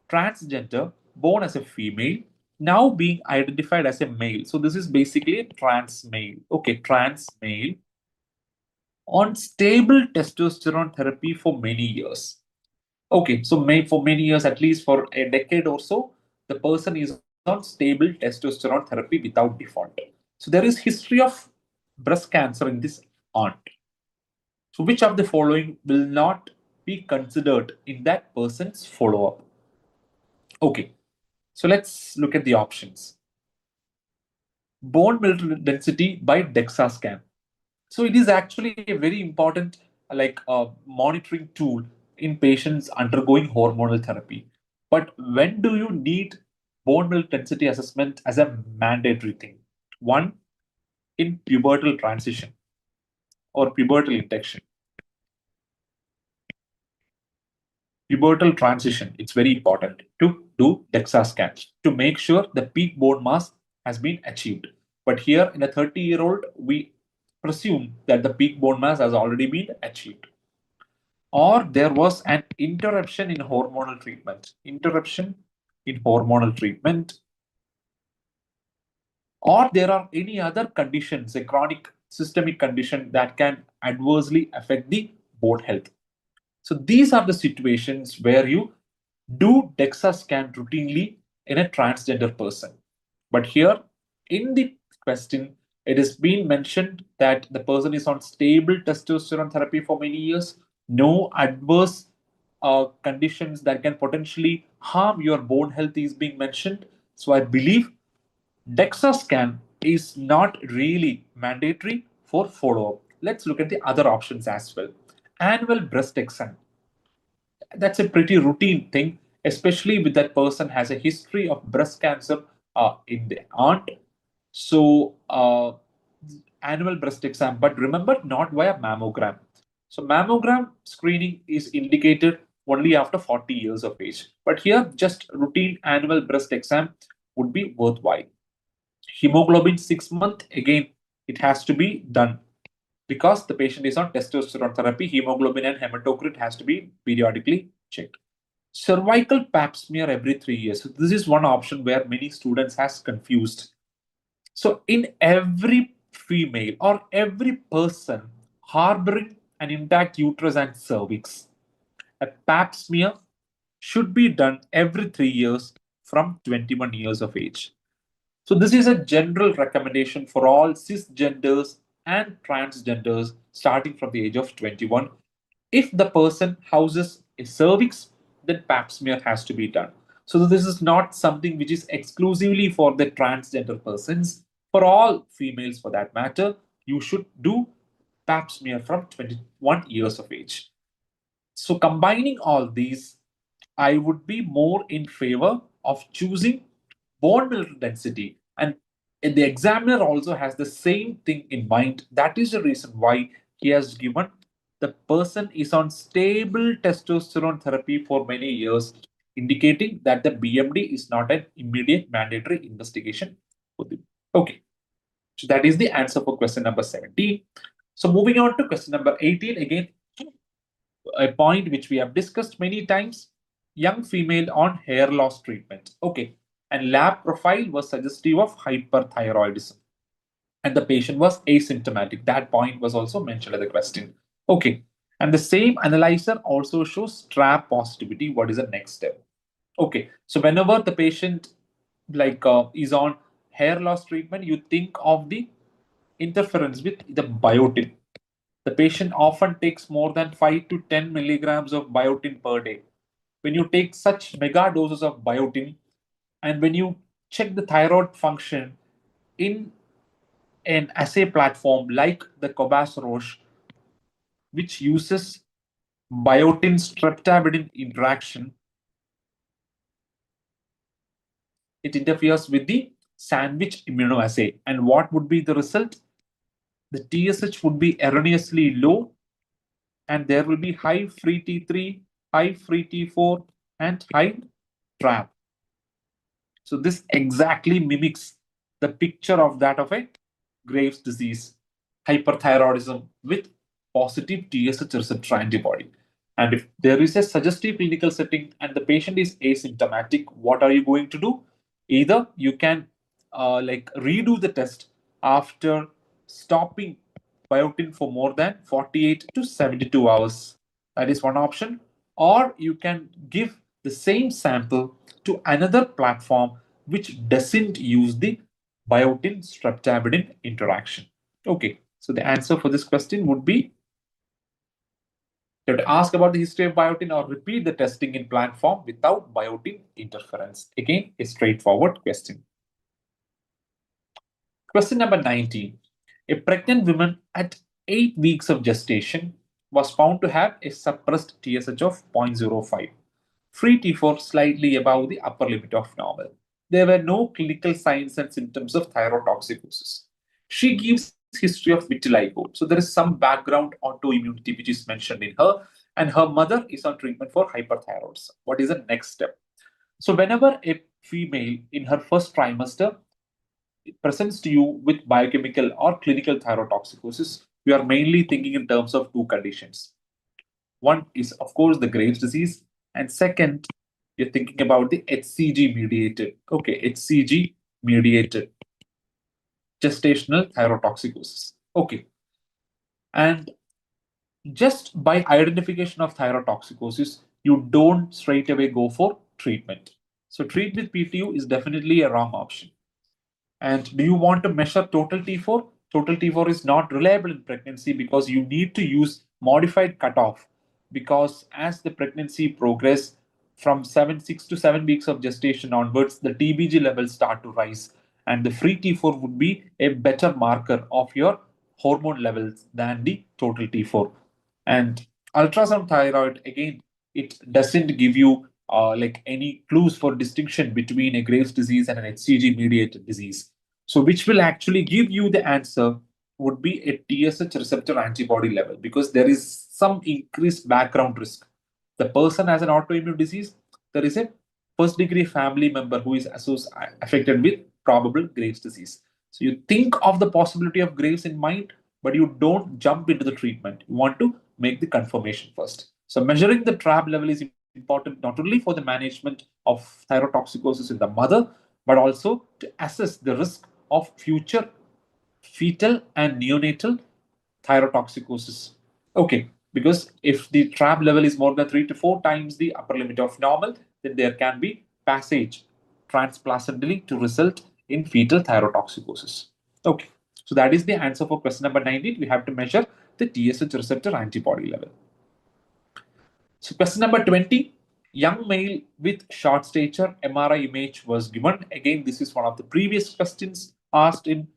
transgender born as a female, now being identified as a male. So this is basically a trans male. Okay, trans male on stable testosterone therapy for many years. Okay, so for many years, at least for a decade or so, the person is on stable testosterone therapy without default. So there is history of breast cancer in this aunt. So which of the following will not be considered in that person's follow-up? Okay, so let's look at the options. Bone mineral density by DEXA scan. So it is actually a very important like a monitoring tool in patients undergoing hormonal therapy. But when do you need bone mineral density assessment as a mandatory thing? One, in pubertal transition or pubertal induction. Pubertal transition, it's very important to do DEXA scans to make sure the peak bone mass has been achieved. But here in a 30-year-old, we presume that the peak bone mass has already been achieved. Or there was an interruption in hormonal treatment. Interruption in hormonal treatment. Or there are any other conditions, a chronic systemic condition that can adversely affect the bone health. So these are the situations where you do DEXA scan routinely in a transgender person. But here in the question, it has been mentioned that the person is on stable testosterone therapy for many years, no adverse conditions that can potentially harm your bone health is being mentioned. So I believe DEXA scan is not really mandatory for follow-up. Let's look at the other options as well. Annual breast exam, that's a pretty routine thing, especially with that person has a history of breast cancer in the aunt. So annual breast exam, but remember not via mammogram. So mammogram screening is indicated only after 40 years of age. But here, just routine annual breast exam would be worthwhile. Hemoglobin 6 month, again, it has to be done because the patient is on testosterone therapy. Hemoglobin and hematocrit has to be periodically checked. Cervical pap smear every 3 years. So this is one option where many students has confused. So in every female or every person harboring an intact uterus and cervix, a pap smear should be done every 3 years from 21 years of age. So this is a general recommendation for all cisgenders and transgenders starting from the age of 21. If the person houses a cervix, then pap smear has to be done. So this is not something which is exclusively for the transgender persons. For all females, for that matter, you should do pap smear from 21 years of age. So combining all these, I would be more in favor of choosing bone mineral density. And the examiner also has the same thing in mind. That is the reason why he has given the person is on stable testosterone therapy for many years, indicating that the BMD is not an immediate mandatory investigation for them. Okay, so that is the answer for question number 17. So moving on to question number 18, again, a point which we have discussed many times, young female on hair loss treatment. Okay, and lab profile was suggestive of hyperthyroidism and the patient was asymptomatic. That point was also mentioned in the question. Okay, and the same analyzer also shows strap positivity. What is the next step? Okay, so whenever the patient is on hair loss treatment, you think of the interference with the biotin. The patient often takes more than 5 to 10 milligrams of biotin per day. When you take such mega doses of biotin, and when you check the thyroid function in an assay platform like the Cobas Roche, which uses biotin streptavidin interaction, it interferes with the sandwich immunoassay. And what would be the result? The TSH would be erroneously low, and there will be high free T3, high free T4, and high TRAB. So this exactly mimics the picture of that of a Graves' disease, hyperthyroidism with positive TSH receptor antibody. And if there is a suggestive clinical setting and the patient is asymptomatic, what are you going to do? Either you can redo the test after stopping biotin for more than 48 to 72 hours. That is one option. Or you can give the same sample to another platform which doesn't use the biotin streptavidin interaction. Okay, so the answer for this question would be you have to ask about the history of biotin or repeat the testing in platform without biotin interference. Again, a straightforward question. Question number 19. A pregnant woman at 8 weeks of gestation was found to have a suppressed TSH of 0.05. Free T4 slightly above the upper limit of normal. There were no clinical signs and symptoms of thyrotoxicosis. She gives history of vitiligo. So there is some background autoimmunity which is mentioned in her, and her mother is on treatment for hyperthyroidism. What is the next step? So whenever a female in her first trimester presents to you with biochemical or clinical thyrotoxicosis, we are mainly thinking in terms of two conditions. One is, of course, the Graves' disease, and second, you're thinking about the HCG mediated. Okay, HCG mediated gestational thyrotoxicosis. Okay, and just by identification of thyrotoxicosis, you don't straight away go for treatment. So, treat with PTU is definitely a wrong option. And do you want to measure total T4? Total T4 is not reliable in pregnancy because you need to use modified cutoff, because as the pregnancy progresses from 6 to 7 weeks of gestation onwards, the TBG levels start to rise, and the free T4 would be a better marker of your hormone levels than the total T4. And ultrasound thyroid, again, it doesn't give you like any clues for distinction between a Graves' disease and an HCG mediated disease. So, which will actually give you the answer would be a TSH receptor antibody level, because there is some increased background risk. The person has an autoimmune disease, there is a first degree family member who is affected with probable Graves' disease. So, you think of the possibility of Graves in mind, but you don't jump into the treatment. You want to make the confirmation first. So, measuring the TRAB level is important not only for the management of thyrotoxicosis in the mother, but also to assess the risk of future fetal and neonatal thyrotoxicosis. Okay, because if the TRAB level is more than 3 to 4 times the upper limit of normal, then there can be passage transplacentally to result in fetal thyrotoxicosis. Okay, so that is the answer for question number 19. We have to measure the TSH receptor antibody level. So question number 20, young male with short stature, MRI image was given. Again, this is one of the previous questions asked in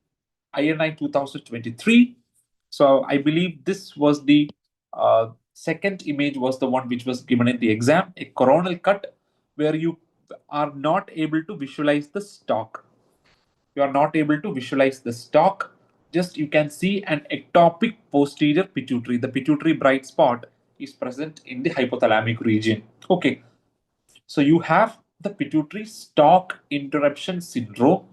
INI 2023. So I believe this was the second image was the one which was given in the exam, a coronal cut where you are not able to visualize the stalk. You are not able to visualize the stalk. Just you can see an ectopic posterior pituitary. The pituitary bright spot is present in the hypothalamic region. Okay, so you have the pituitary stalk interruption syndrome,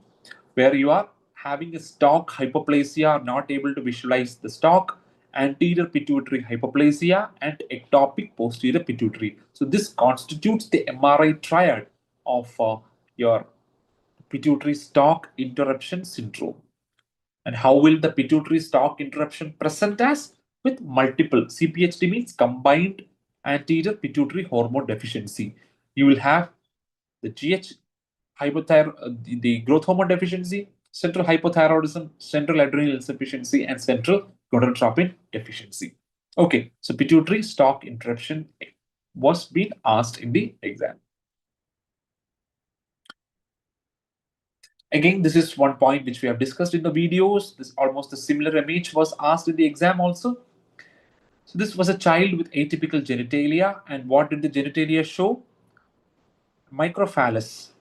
where you are having a stalk hypoplasia, not able to visualize the stalk, anterior pituitary hypoplasia, and ectopic posterior pituitary. So this constitutes the MRI triad of your pituitary stalk interruption syndrome. And how will the pituitary stalk interruption present as? With multiple. CPHD means combined anterior pituitary hormone deficiency. You will have the GH hypothyroid, the growth hormone deficiency, central hypothyroidism, central adrenal insufficiency, and central gonadotropin deficiency. Okay, so pituitary stalk interruption was being asked in the exam. Again, this is one point which we have discussed in the videos. This almost a similar image was asked in the exam also. So this was a child with atypical genitalia, and what did the genitalia show? Microphallus,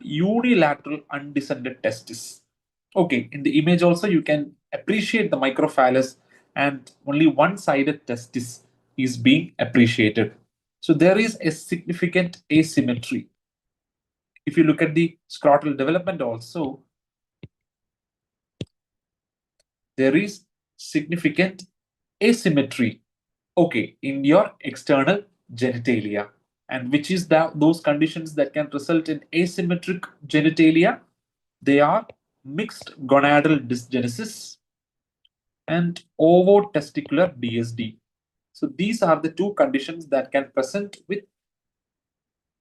unilateral undescended testis. Okay, in the image also you can appreciate the microphallus, and only one-sided testis is being appreciated. So there is a significant asymmetry. If you look at the scrotal development also, there is significant asymmetry, okay, in your external genitalia. And which is those conditions that can result in asymmetric genitalia? They are mixed gonadal dysgenesis and ovotesticular DSD. So these are the two conditions that can present with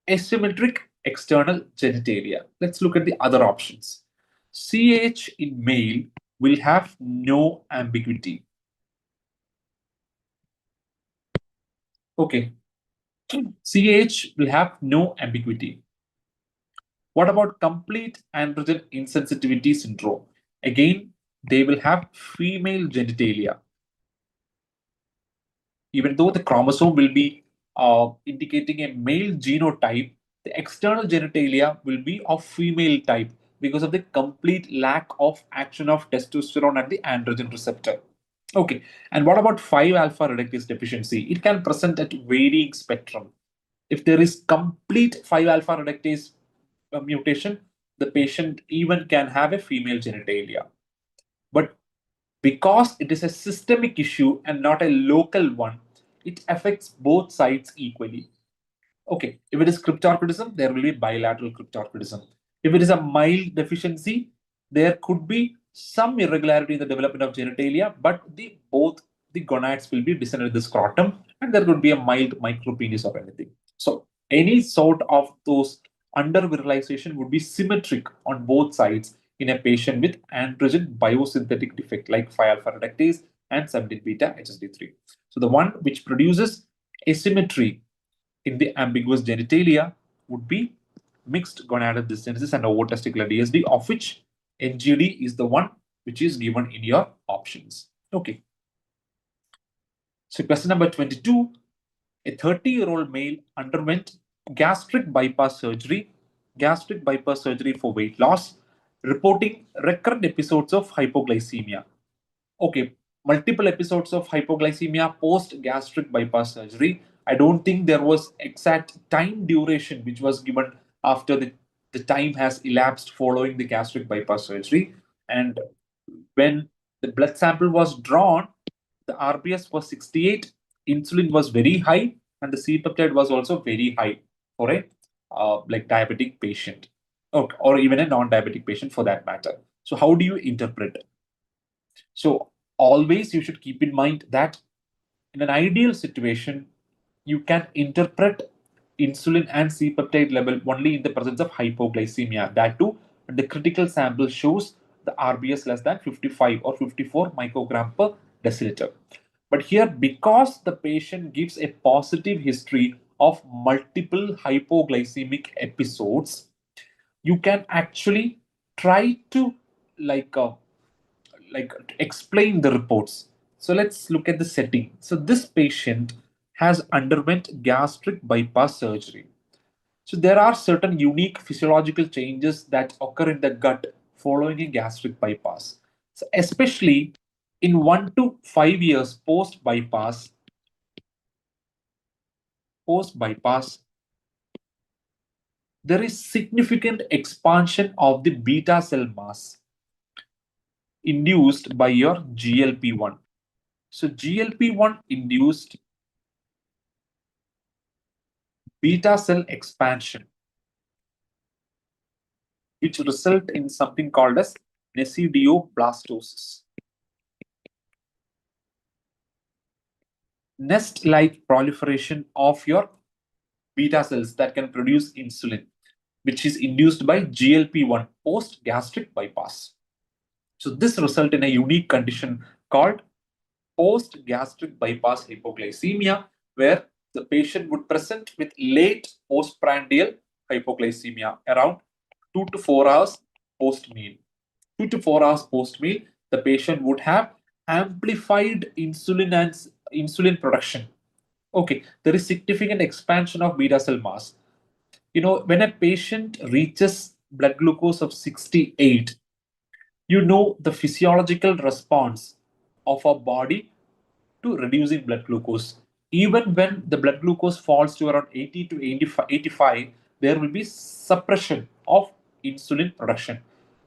asymmetric external genitalia. Let's look at the other options. CH in male will have no ambiguity. Okay, CH will have no ambiguity. What about complete androgen insensitivity syndrome? Again, they will have female genitalia. Even though the chromosome will be indicating a male genotype, the external genitalia will be of female type because of the complete lack of action of testosterone and the androgen receptor. Okay, and what about 5 alpha reductase deficiency? It can present at varying spectrum. If there is complete 5 alpha reductase mutation, the patient even can have a female genitalia. But because it is a systemic issue and not a local one, it affects both sides equally. Okay, if it is cryptorchidism, there will be bilateral cryptorchidism. If it is a mild deficiency, there could be some irregularity in the development of genitalia, but both the gonads will be descended in the scrotum, and there could be a mild micropenis or anything. So any sort of those undervirilization would be symmetric on both sides in a patient with androgen biosynthetic defect like 5 alpha reductase and 17 beta HSD3. So the one which produces asymmetry in the ambiguous genitalia would be mixed gonadal dysgenesis and ovotesticular DSD, of which NGD is the one which is given in your options. Okay. So question number 22, a 30-year-old male underwent gastric bypass surgery for weight loss, reporting recurrent episodes of hypoglycemia. Okay, multiple episodes of hypoglycemia post gastric bypass surgery. I don't think there was exact time duration which was given after the time has elapsed following the gastric bypass surgery. And when the blood sample was drawn, the RBS was 68, insulin was very high, and the C peptide was also very high for a like diabetic patient, or even a non-diabetic patient for that matter. So how do you interpret? So always you should keep in mind that in an ideal situation, you can interpret insulin and C-peptide level only in the presence of hypoglycemia. That too, when the critical sample shows the RBS less than 55 or 54 microgram per deciliter. But here, because the patient gives a positive history of multiple hypoglycemic episodes, you can actually try to like uh, like explain the reports. So let's look at the setting. So this patient has underwent gastric bypass surgery. So there are certain unique physiological changes that occur in the gut following a gastric bypass. So especially in 1 to 5 years post bypass, there is significant expansion of the beta cell mass induced by your GLP-1. So GLP-1 induced beta cell expansion, which result in something called as nesidioblastosis. Nest-like proliferation of your beta cells that can produce insulin, which is induced by GLP-1 post-gastric bypass. So this result in a unique condition called post-gastric bypass hypoglycemia, where the patient would present with late postprandial hypoglycemia around 2 to 4 hours post-meal. 2 to 4 hours post-meal, the patient would have amplified insulin production. Okay, there is significant expansion of beta cell mass. When a patient reaches blood glucose of 68, the physiological response of our body to reducing blood glucose. Even when the blood glucose falls to around 80 to 85, there will be suppression of insulin production.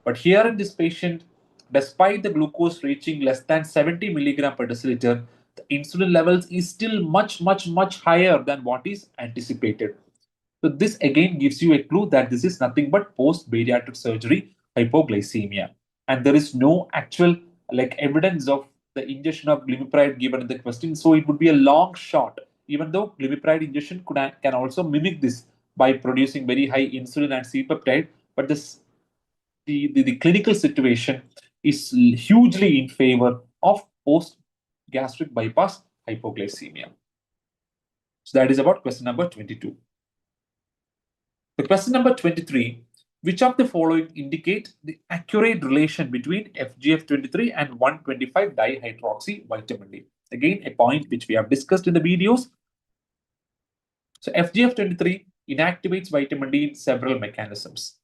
But here in this patient, despite the glucose reaching less than 70 milligram per deciliter, the insulin levels is still much, much, much higher than what is anticipated. So this again gives you a clue that this is nothing but post-bariatric surgery hypoglycemia. And there is no actual evidence of the ingestion of glimepiride given in the question. So it would be a long shot, even though glimepiride ingestion can also mimic this by producing very high insulin and C-peptide. But the clinical situation is hugely in favor of post-gastric bypass hypoglycemia. So that is about question number 22. The question number 23, which of the following indicate the accurate relation between FGF23 and 125 dihydroxy vitamin D? Again, a point which we have discussed in the videos. So FGF23 inactivates vitamin D in several mechanisms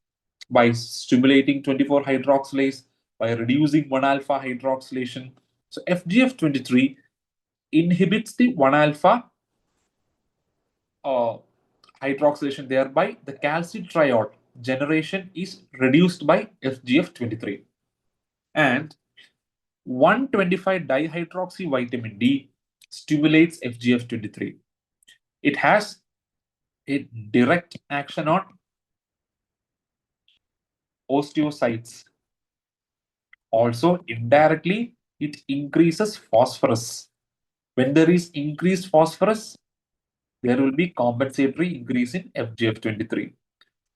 by stimulating 24 hydroxylase, by reducing 1 alpha hydroxylation. So FGF23 inhibits the 1 alpha uh, hydroxylation, thereby the calcitriol generation is reduced by FGF23. And 125 dihydroxy vitamin D stimulates FGF23. It has a direct action on osteocytes. Also, indirectly, it increases phosphorus. When there is increased phosphorus, there will be compensatory increase in FGF23,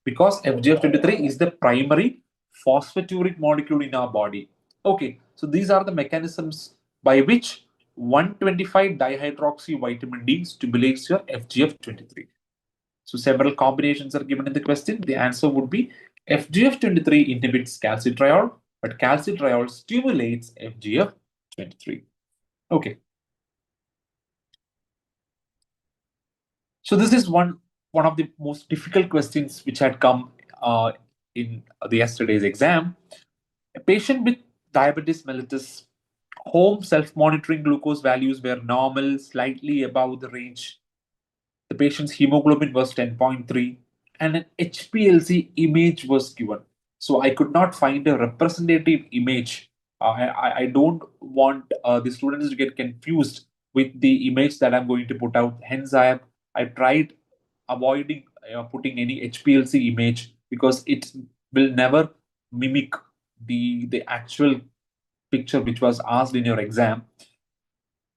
because FGF23 is the primary phosphaturic molecule in our body. Okay, so these are the mechanisms by which 125 dihydroxy vitamin D stimulates your FGF23. So several combinations are given in the question. The answer would be FGF23 inhibits calcitriol, but calcitriol stimulates FGF23. Okay. So this is one of the most difficult questions which had come in the yesterday's exam. A patient with diabetes mellitus, home self-monitoring glucose values were normal, slightly above the range. The patient's hemoglobin was 10.3 and an HPLC image was given. So I could not find a representative image. I don't want the students to get confused with the image that I'm going to put out. Hence, I tried avoiding putting any HPLC image because it will never mimic the actual picture which was asked in your exam.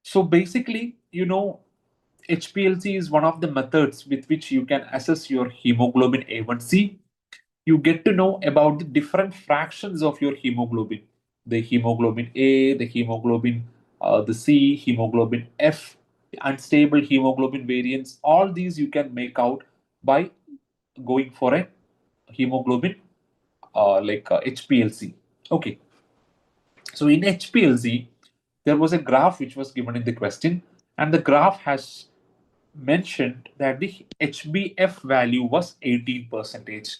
So basically, HPLC is one of the methods with which you can assess your hemoglobin A1C. You get to know about the different fractions of your hemoglobin, the hemoglobin A, the hemoglobin the C, hemoglobin F, unstable hemoglobin variants. All these you can make out by going for a hemoglobin HPLC. Okay, so in HPLC, there was a graph which was given in the question, and the graph has mentioned that the HbF value was 18 percentage.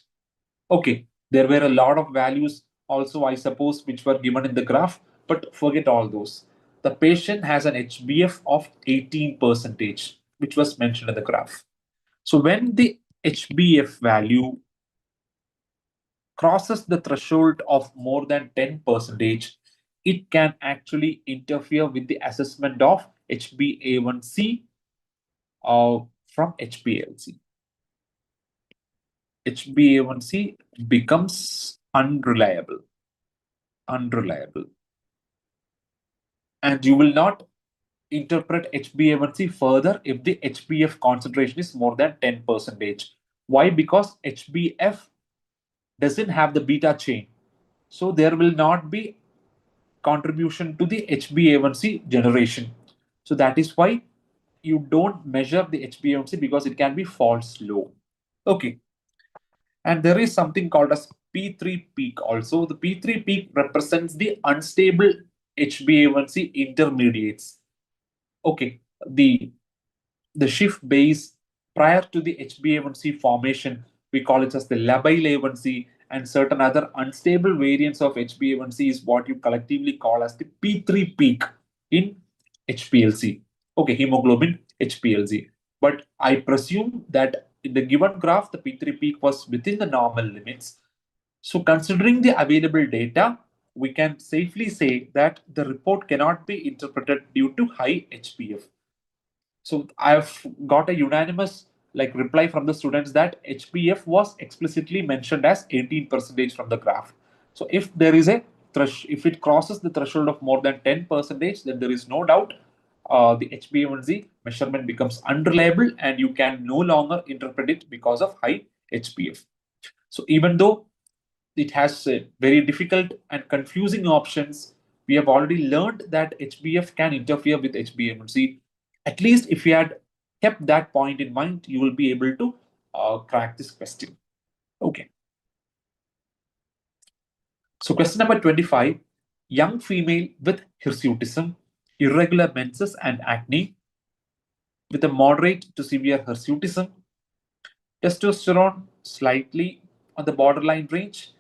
Okay, there were a lot of values also, I suppose, which were given in the graph, but forget all those. The patient has an HbF of 18 percentage, which was mentioned in the graph. So when the HbF value crosses the threshold of more than 10 percentage, it can actually interfere with the assessment of HbA1c from HPLC. HbA1c becomes unreliable. Unreliable. And you will not interpret HbA1c further if the HbF concentration is more than 10 percentage. Why? Because HbF doesn't have the beta chain. So there will not be contribution to the HbA1c generation. So that is why you don't measure the HbA1c, because it can be false low. Okay. And there is something called as P3 peak also. The P3 peak represents the unstable HbA1c intermediates. Okay, the shift base prior to the HbA1c formation, we call it as the labile A1c, and certain other unstable variants of HbA1c is what you collectively call as the P3 peak in HPLC. Okay, hemoglobin HPLC. But I presume that in the given graph, the P3 peak was within the normal limits. So considering the available data, we can safely say that the report cannot be interpreted due to high HPF. So I've got a unanimous reply from the students that HPF was explicitly mentioned as 18 percentage from the graph. So if there is a if it crosses the threshold of more than 10 percentage, then there is no doubt the HbA1c measurement becomes unreliable and you can no longer interpret it because of high HPF. So even though it has very difficult and confusing options, we have already learned that HbF can interfere with HbA1c. At least if you had kept that point in mind, you will be able to crack this question. Okay. So question number 25, young female with hirsutism irregular menses and acne with a moderate to severe hirsutism, testosterone slightly on the borderline range,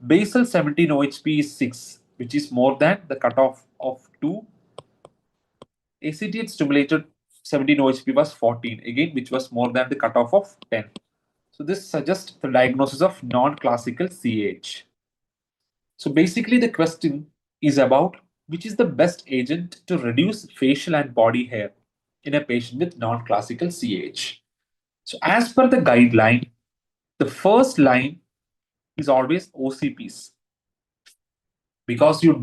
basal 17 OHP is 6, which is more than the cutoff of 2. ACTH stimulated 17 OHP was 14, again, which was more than the cutoff of 10. So this suggests the diagnosis of non-classical CAH. So basically the question is about which is the best agent to reduce facial and body hair in a patient with non-classical CAH. So as per the guideline, the first line is always OCPs because you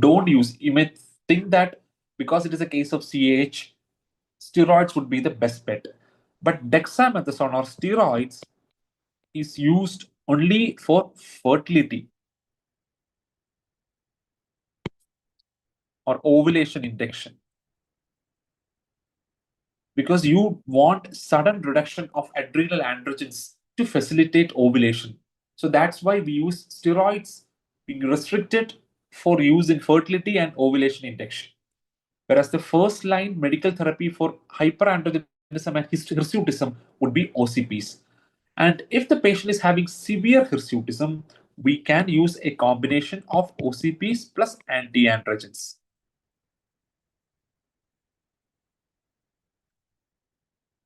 may think that because it is a case of CAH, steroids would be the best bet. But dexamethasone or steroids is used only for fertility or ovulation induction because you want sudden reduction of adrenal androgens to facilitate ovulation. So that's why we use steroids being restricted for use in fertility and ovulation induction. Whereas the first line medical therapy for hyperandrogenism and hirsutism would be OCPs. And if the patient is having severe hirsutism, we can use a combination of OCPs plus anti-androgens.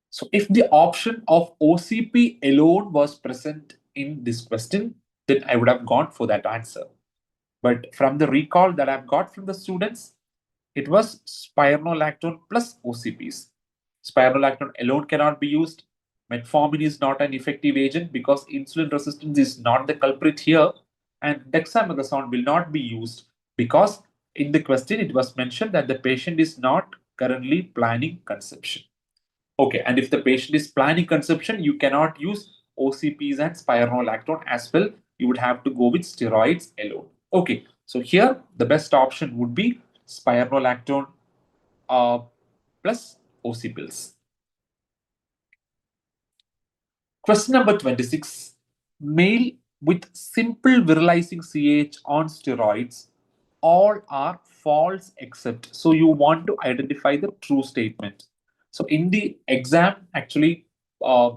So if the option of OCP alone was present in this question, then I would have gone for that answer. But from the recall that I've got from the students, it was spironolactone plus OCPs. Spironolactone alone cannot be used. Metformin is not an effective agent because insulin resistance is not the culprit here. And dexamethasone will not be used because in the question it was mentioned that the patient is not currently planning conception. Okay, and if the patient is planning conception, you cannot use OCPs and spironolactone as well. You would have to go with steroids alone. Okay, so here the best option would be spironolactone plus OC pills. Question number 26. Male with simple virilizing CH on steroids, all are false except. So you want to identify the true statement. So in the exam, actually,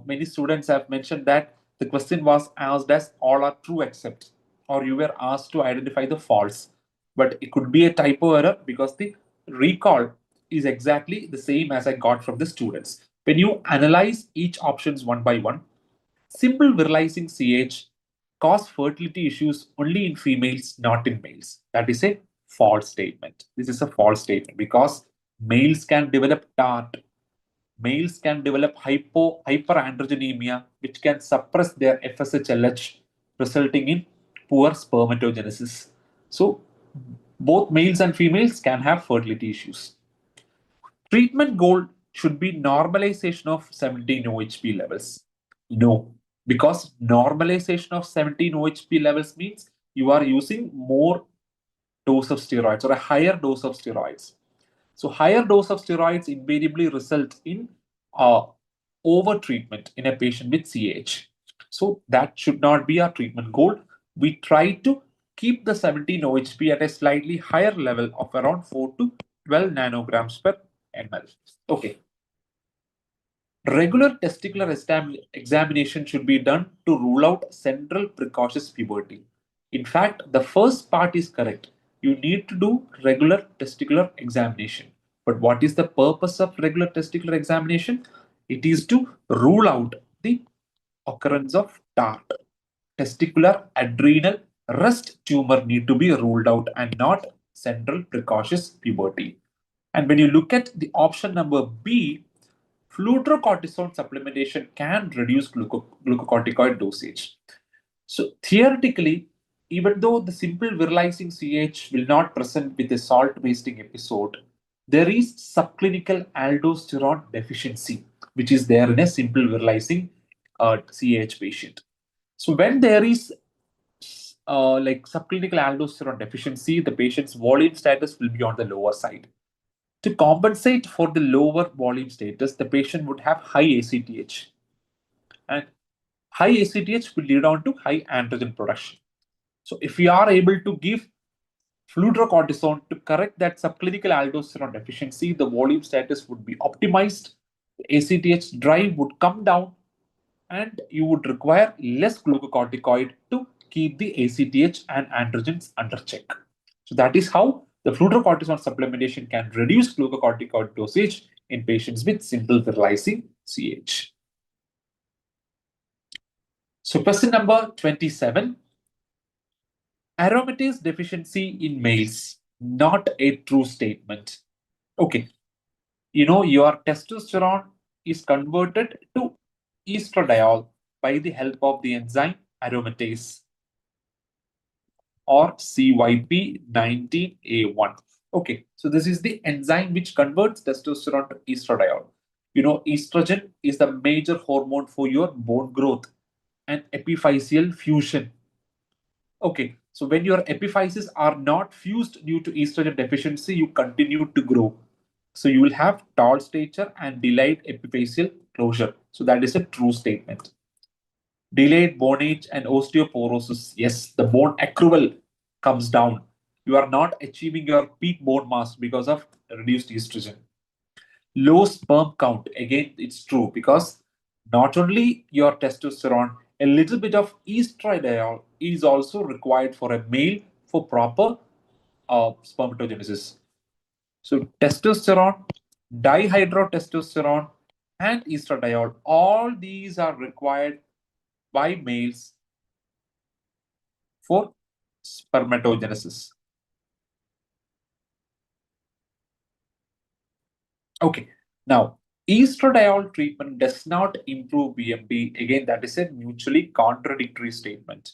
many students have mentioned that the question was asked as all are true except, or you were asked to identify the false. But it could be a typo error because the recall is exactly the same as I got from the students. When you analyze each options one by one, simple virilizing CH cause fertility issues only in females, not in males. That is a false statement. This is a false statement because males can develop TART, males can develop hyperandrogenemia, which can suppress their FSH-LH, resulting in poor spermatogenesis. So both males and females can have fertility issues. Treatment goal should be normalization of 17 OHP levels. No, because normalization of 17 OHP levels means you are using more dose of steroids or a higher dose of steroids. So higher dose of steroids invariably result in over treatment in a patient with CAH. So that should not be our treatment goal. We try to keep the 17 OHP at a slightly higher level of around 4 to 12 nanograms per ml. Okay. Regular testicular examination should be done to rule out central precocious puberty. In fact, the first part is correct. You need to do regular testicular examination. But what is the purpose of regular testicular examination? It is to rule out the occurrence of TART. Testicular adrenal rest tumor need to be ruled out and not central precocious puberty. And when you look at the option number B, fludrocortisone supplementation can reduce glucocorticoid dosage. So theoretically, even though the simple virilizing CH will not present with a salt wasting episode, there is subclinical aldosterone deficiency, which is there in a simple virilizing CH patient. So when there is like subclinical aldosterone deficiency, the patient's volume status will be on the lower side. To compensate for the lower volume status, the patient would have high ACTH. And high ACTH will lead on to high androgen production. So if we are able to give fludrocortisone to correct that subclinical aldosterone deficiency. The volume status would be optimized, the ACTH drive would come down, and you would require less glucocorticoid to keep the ACTH and androgens under check. So that is how the fludrocortisone supplementation can reduce glucocorticoid dosage in patients with simple virilizing CH. So question number 27. Aromatase deficiency in males, not a true statement. Okay, your testosterone is converted to estradiol by the help of the enzyme aromatase or CYP19A1. Okay, so this is the enzyme which converts testosterone to estradiol. Estrogen is the major hormone for your bone growth and epiphyseal fusion. Okay, so when your epiphyses are not fused due to estrogen deficiency, you continue to grow. So you will have tall stature and delayed epiphyseal closure. So that is a true statement. Delayed bone age and osteoporosis. Yes, the bone accrual comes down. You are not achieving your peak bone mass because of reduced estrogen. Low sperm count. Again, it's true because not only your testosterone, a little bit of estradiol is also required for a male for proper spermatogenesis. So testosterone, dihydrotestosterone, and estradiol, all these are required by males for spermatogenesis. Okay, now estradiol treatment does not improve BMD. Again, that is a mutually contradictory statement.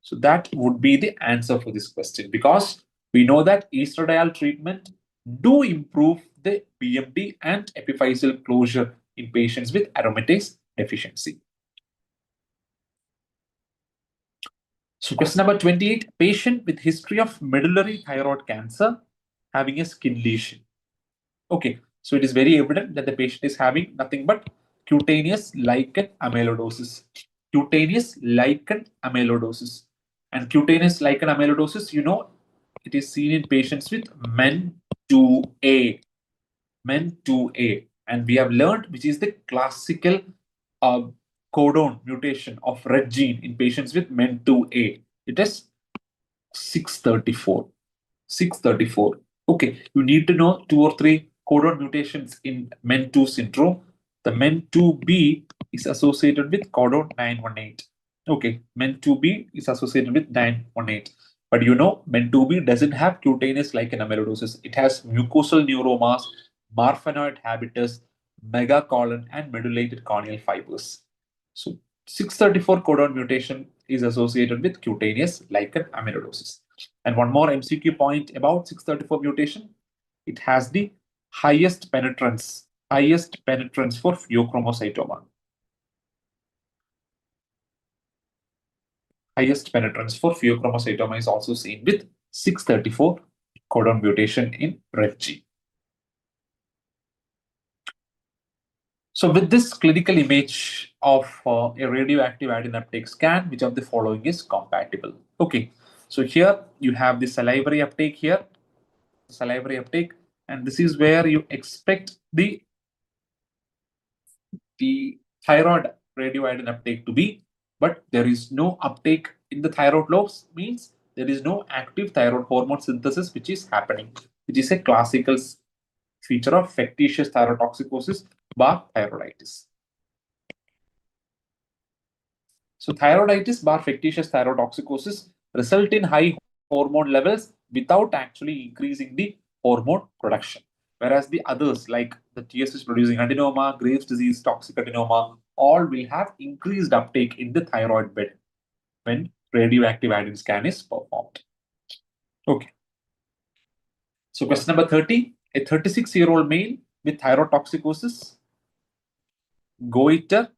So that would be the answer for this question because we know that estradiol treatment do improve the BMD and epiphyseal closure in patients with aromatase deficiency. So question number 28, patient with history of medullary thyroid cancer having a skin lesion. Okay, so it is very evident that the patient is having nothing but cutaneous lichen amyloidosis. Cutaneous lichen amyloidosis. And cutaneous lichen amyloidosis, it is seen in patients with MEN2A. MEN2A. And we have learned which is the classical uh, codon mutation of red gene in patients with MEN2A. It is 634. 634. Okay, you need to know 2 or 3 codon mutations in MEN2 syndrome. The MEN2B is associated with codon 918. Okay, MEN2B is associated with 918. But MEN2B doesn't have cutaneous lichen amyloidosis. It has mucosal neuromas, marfanoid habitus, megacolon, and medullated corneal fibers. So 634 codon mutation is associated with cutaneous lichen amyloidosis. And one more MCQ point about 634 mutation. It has the highest penetrance for pheochromocytoma. Highest penetrance for pheochromocytoma is also seen with 634 codon mutation in red gene. So with this clinical image of a radioactive adenine uptake scan, which of the following is compatible? Okay, so here you have the salivary uptake here, salivary uptake, and this is where you expect the thyroid radioiodine uptake to be, but there is no uptake in the thyroid lobes, means there is no active thyroid hormone synthesis which is happening, which is a classical feature of factitious thyrotoxicosis bar thyroiditis. So thyroiditis bar factitious thyrotoxicosis result in high hormone levels without actually increasing the hormone production. Whereas the others like the TSS producing adenoma, Graves' disease, toxic adenoma, all will have increased uptake in the thyroid bed when radioactive iodine scan is performed. Okay. So question number 30, a 36-year-old male with thyrotoxicosis, goiter,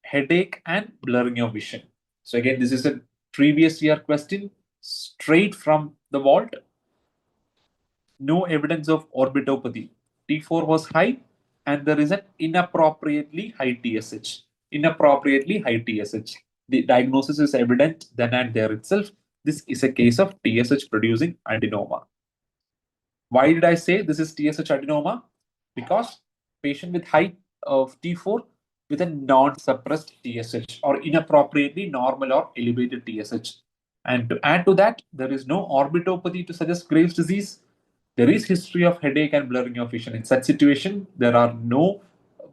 headache, and blurring of vision. So again, this is a previous year question straight from the vault. No evidence of orbitopathy. T4 was high and there is an inappropriately high TSH. Inappropriately high TSH. The diagnosis is evident then and there itself. This is a case of TSH producing adenoma. Why did I say this is TSH adenoma? Because patient with high of T4 with a non-suppressed TSH or inappropriately normal or elevated TSH. And to add to that, there is no orbitopathy to suggest Graves' disease. There is history of headache and blurring of vision. In such situation, there are no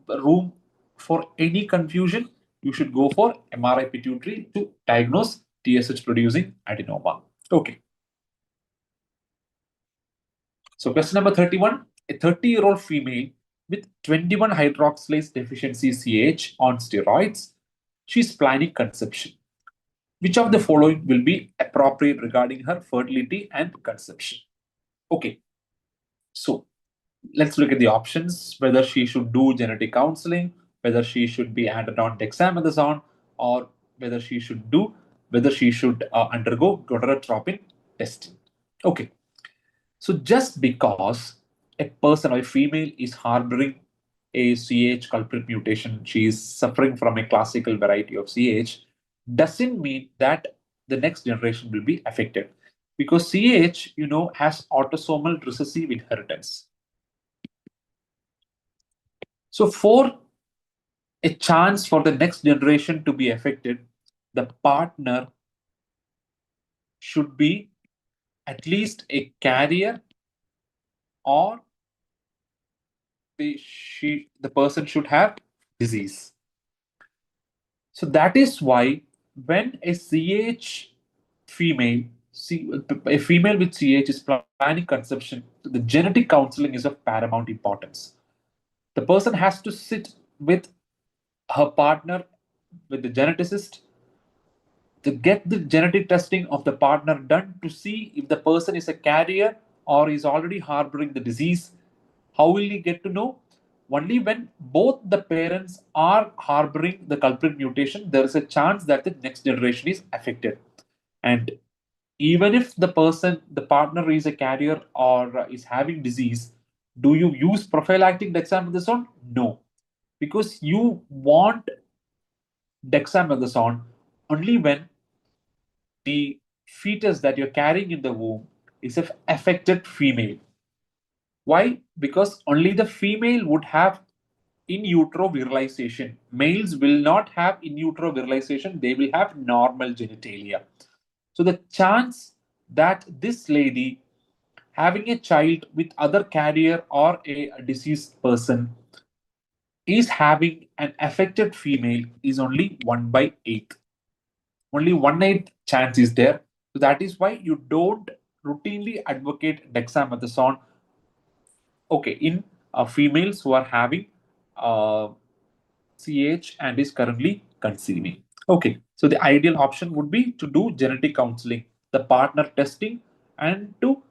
room for any confusion. You should go for MRI pituitary to diagnose TSH producing adenoma. Okay. So question number 31, a 30-year-old female with 21 hydroxylase deficiency CH on steroids, she's planning conception. Which of the following will be appropriate regarding her fertility and conception? Okay, so let's look at the options, whether she should do genetic counseling, whether she should be added on dexamethasone, or whether she should undergo gonadotropin testing. Okay, so just because a person or a female is harboring a CH culprit mutation, she is suffering from a classical variety of CH, doesn't mean that the next generation will be affected. Because CH, has autosomal recessive inheritance. So for a chance for the next generation to be affected, the partner should be at least a carrier, or the person should have disease. So that is why when a CH female, a female with CH is planning conception, the genetic counseling is of paramount importance. The person has to sit with her partner, with the geneticist, to get the genetic testing of the partner done to see if the person is a carrier or is already harboring the disease. How will he get to know? Only when both the parents are harboring the culprit mutation, there is a chance that the next generation is affected. And even if the partner is a carrier or is having disease, do you use prophylactic dexamethasone? No, because you want dexamethasone only when the fetus that you're carrying in the womb is an affected female. Why? Because only the female would have in utero virilization. Males will not have in utero virilization, they will have normal genitalia. So the chance that this lady having a child with other carrier or a deceased person is having an affected female is only 1 by 8. Only 1/8 chance is there. So that is why you don't routinely advocate dexamethasone. Okay, in females who are having uh, CH and is currently conceiving. Okay, so the ideal option would be to do genetic counseling, the partner testing, and to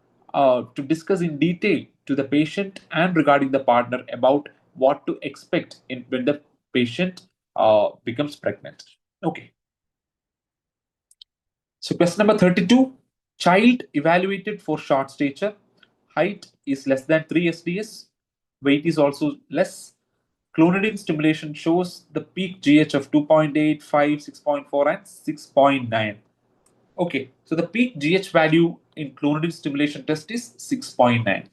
discuss in detail to the patient and regarding the partner about what to expect in when the patient becomes pregnant. Okay. So question number 32, child evaluated for short stature, height is less than 3 SDS, weight is also less. Clonidine stimulation shows the peak GH of 2.8, 5, 6.4 and 6.9. Okay, so the peak GH value in clonidine stimulation test is 6.9.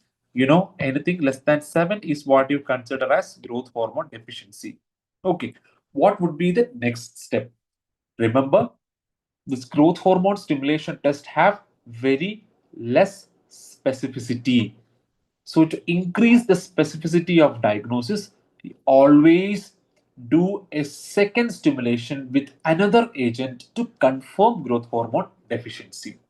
Anything less than 7 is what you consider as growth hormone deficiency. Okay, what would be the next step? Remember, this growth hormone stimulation test have very less specificity. So to increase the specificity of diagnosis, we always do a second stimulation with another agent to confirm growth hormone deficiency.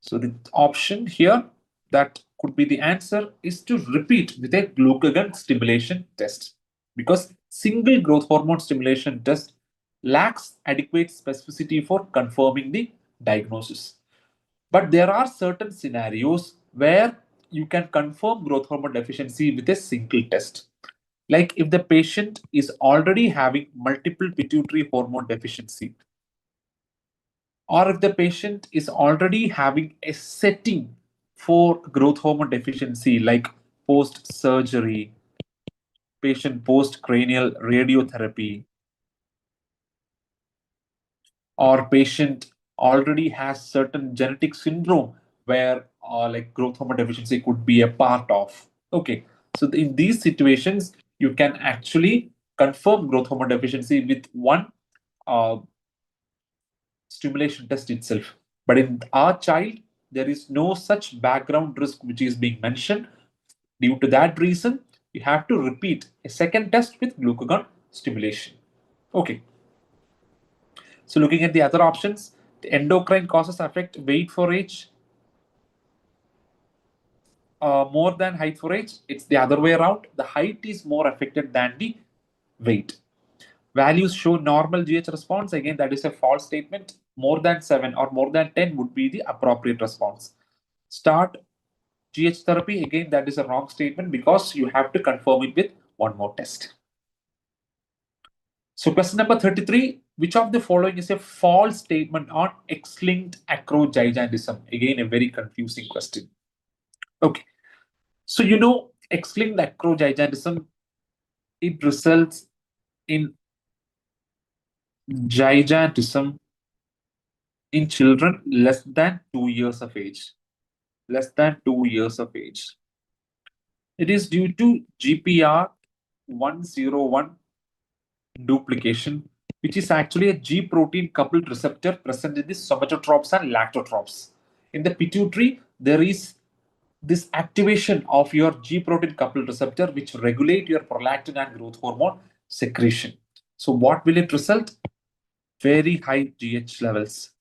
So the option here that could be the answer is to repeat with a glucagon stimulation test, because single growth hormone stimulation test lacks adequate specificity for confirming the diagnosis. But there are certain scenarios where you can confirm growth hormone deficiency with a single test. Like if the patient is already having multiple pituitary hormone deficiency, or if the patient is already having a setting for growth hormone deficiency, like post surgery, patient post cranial radiotherapy, or patient already has certain genetic syndrome where like growth hormone deficiency could be a part of. Okay, so in these situations, you can actually confirm growth hormone deficiency with one uh, stimulation test itself. But in our child, there is no such background risk which is being mentioned. Due to that reason, you have to repeat a second test with glucagon stimulation. Okay, so looking at the other options, the endocrine causes affect weight for age more than height for age. It's the other way around. The height is more affected than the weight. Values show normal GH response. Again, that is a false statement. More than 7 or more than 10 would be the appropriate response. Start GH therapy. Again, that is a wrong statement because you have to confirm it with one more test. So question number 33, which of the following is a false statement on X-linked acrogigantism? Again, a very confusing question. Okay, so X-linked acrogigantism, it results in gigantism in children less than 2 years of age. Less than 2 years of age. It is due to GPR 101 duplication, which is actually a G protein coupled receptor present in the somatotropes and lactotropes. In the pituitary, there is this activation of your G protein coupled receptor, which regulate your prolactin and growth hormone secretion. So what will it result? Very high GH levels.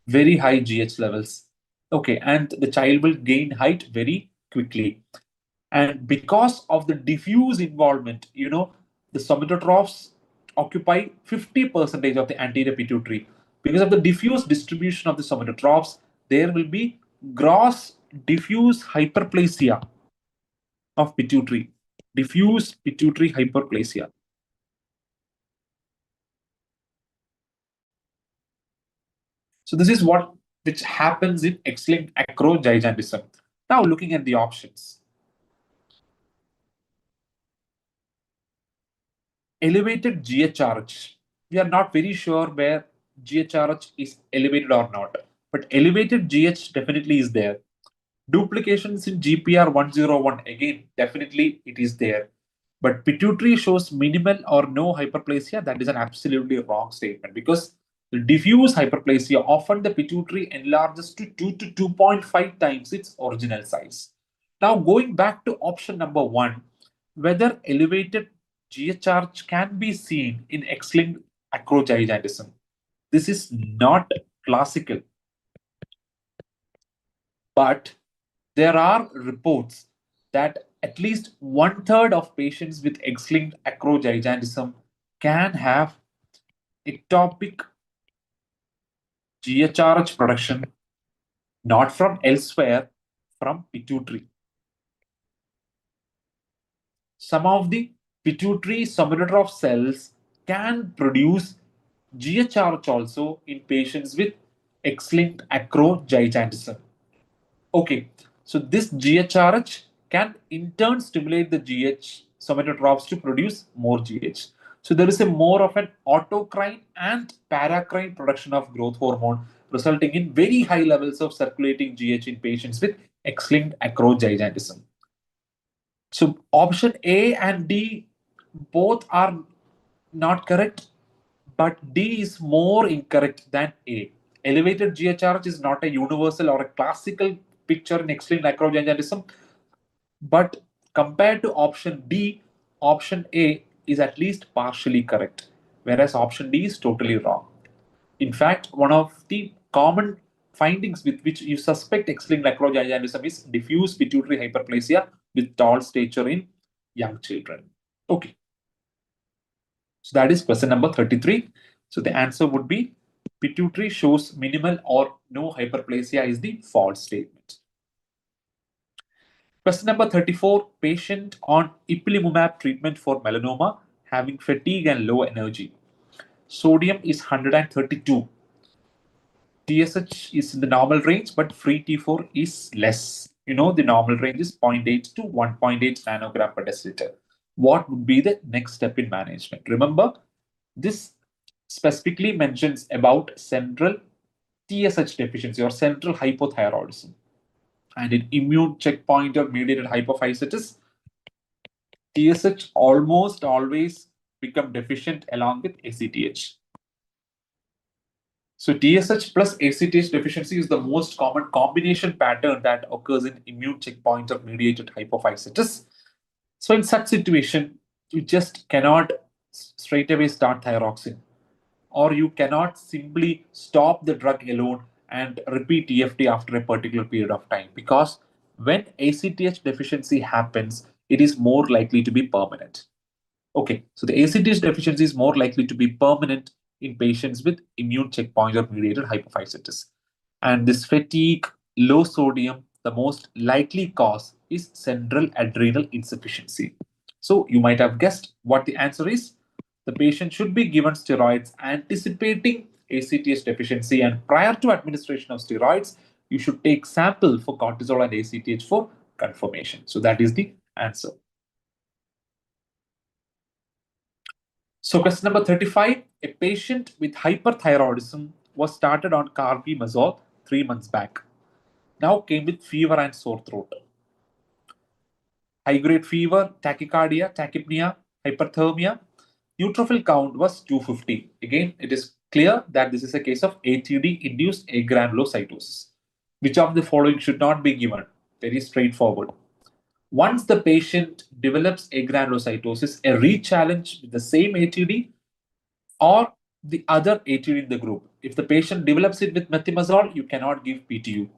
Very high GH levels. Okay, and the child will gain height very quickly. And because of the diffuse involvement, the somatotrophs occupy 50% of the anterior pituitary. Because of the diffuse distribution of the somatotrophs, there will be gross diffuse hyperplasia of pituitary. Diffuse pituitary hyperplasia. So this is what which happens in X-linked acrogigantism. Now looking at the options. Elevated GHRH. We are not very sure where GHRH is elevated or not, but elevated GH definitely is there. Duplications in GPR 101, again, definitely it is there. But pituitary shows minimal or no hyperplasia. That is an absolutely wrong statement because the diffuse hyperplasia, often the pituitary enlarges to 2 to 2.5 times its original size. Now, going back to option number one, whether elevated GHRH can be seen in X-linked acrogigantism. This is not classical, but there are reports that at least one third of patients with X-linked acrogigantism can have ectopic GHRH production, not from elsewhere, from pituitary. Some of the pituitary somatotroph cells can produce GHRH also in patients with X-linked acrogigantism. Okay, so this GHRH can in turn stimulate the GH somatotropes to produce more GH. So there is a more of an autocrine and paracrine production of growth hormone, resulting in very high levels of circulating GH in patients with X-linked acrogigantism. So option A and D both are not correct, but D is more incorrect than A. Elevated GHRH is not a universal or a classical picture in X-linked acrogigantism, but compared to option D, option A is at least partially correct, whereas option D is totally wrong. In fact, one of the common findings with which you suspect X-linked acrogigantism is diffuse pituitary hyperplasia with tall stature in young children. Okay, so that is question number 33. So the answer would be pituitary shows minimal or no hyperplasia is the false statement. Question number 34, patient on ipilimumab treatment for melanoma having fatigue and low energy. Sodium is 132. TSH is in the normal range, but free T4 is less. The normal range is 0.8 to 1.8 nanogram per deciliter. What would be the next step in management? Remember, this specifically mentions about central TSH deficiency or central hypothyroidism. And in immune checkpointer mediated hypophysitis, TSH almost always become deficient along with ACTH. So TSH plus ACTH deficiency is the most common combination pattern that occurs in immune checkpointer mediated hypophysitis. So in such situation, you just cannot straight away start thyroxine, or you cannot simply stop the drug alone and repeat TFT after a particular period of time, because when ACTH deficiency happens, it is more likely to be permanent. Okay, so the ACTH deficiency is more likely to be permanent in patients with immune checkpoint mediated hypophysitis. And this fatigue, low sodium, the most likely cause is central adrenal insufficiency. So you might have guessed what the answer is. The patient should be given steroids anticipating ACTH deficiency, and prior to administration of steroids, you should take sample for cortisol and ACTH for confirmation. So that is the answer. So question number 35, a patient with hyperthyroidism was started on carbimazole 3 months back. Now came with fever and sore throat. High-grade fever, tachycardia, tachypnea, hyperthermia. Neutrophil count was 250. Again, it is clear that this is a case of ATD-induced agranulocytosis. Which of the following should not be given? Very straightforward. Once the patient develops agranulocytosis, a re-challenge with the same ATD or the other ATD in the group. If the patient develops it with methimazole, you cannot give PTU.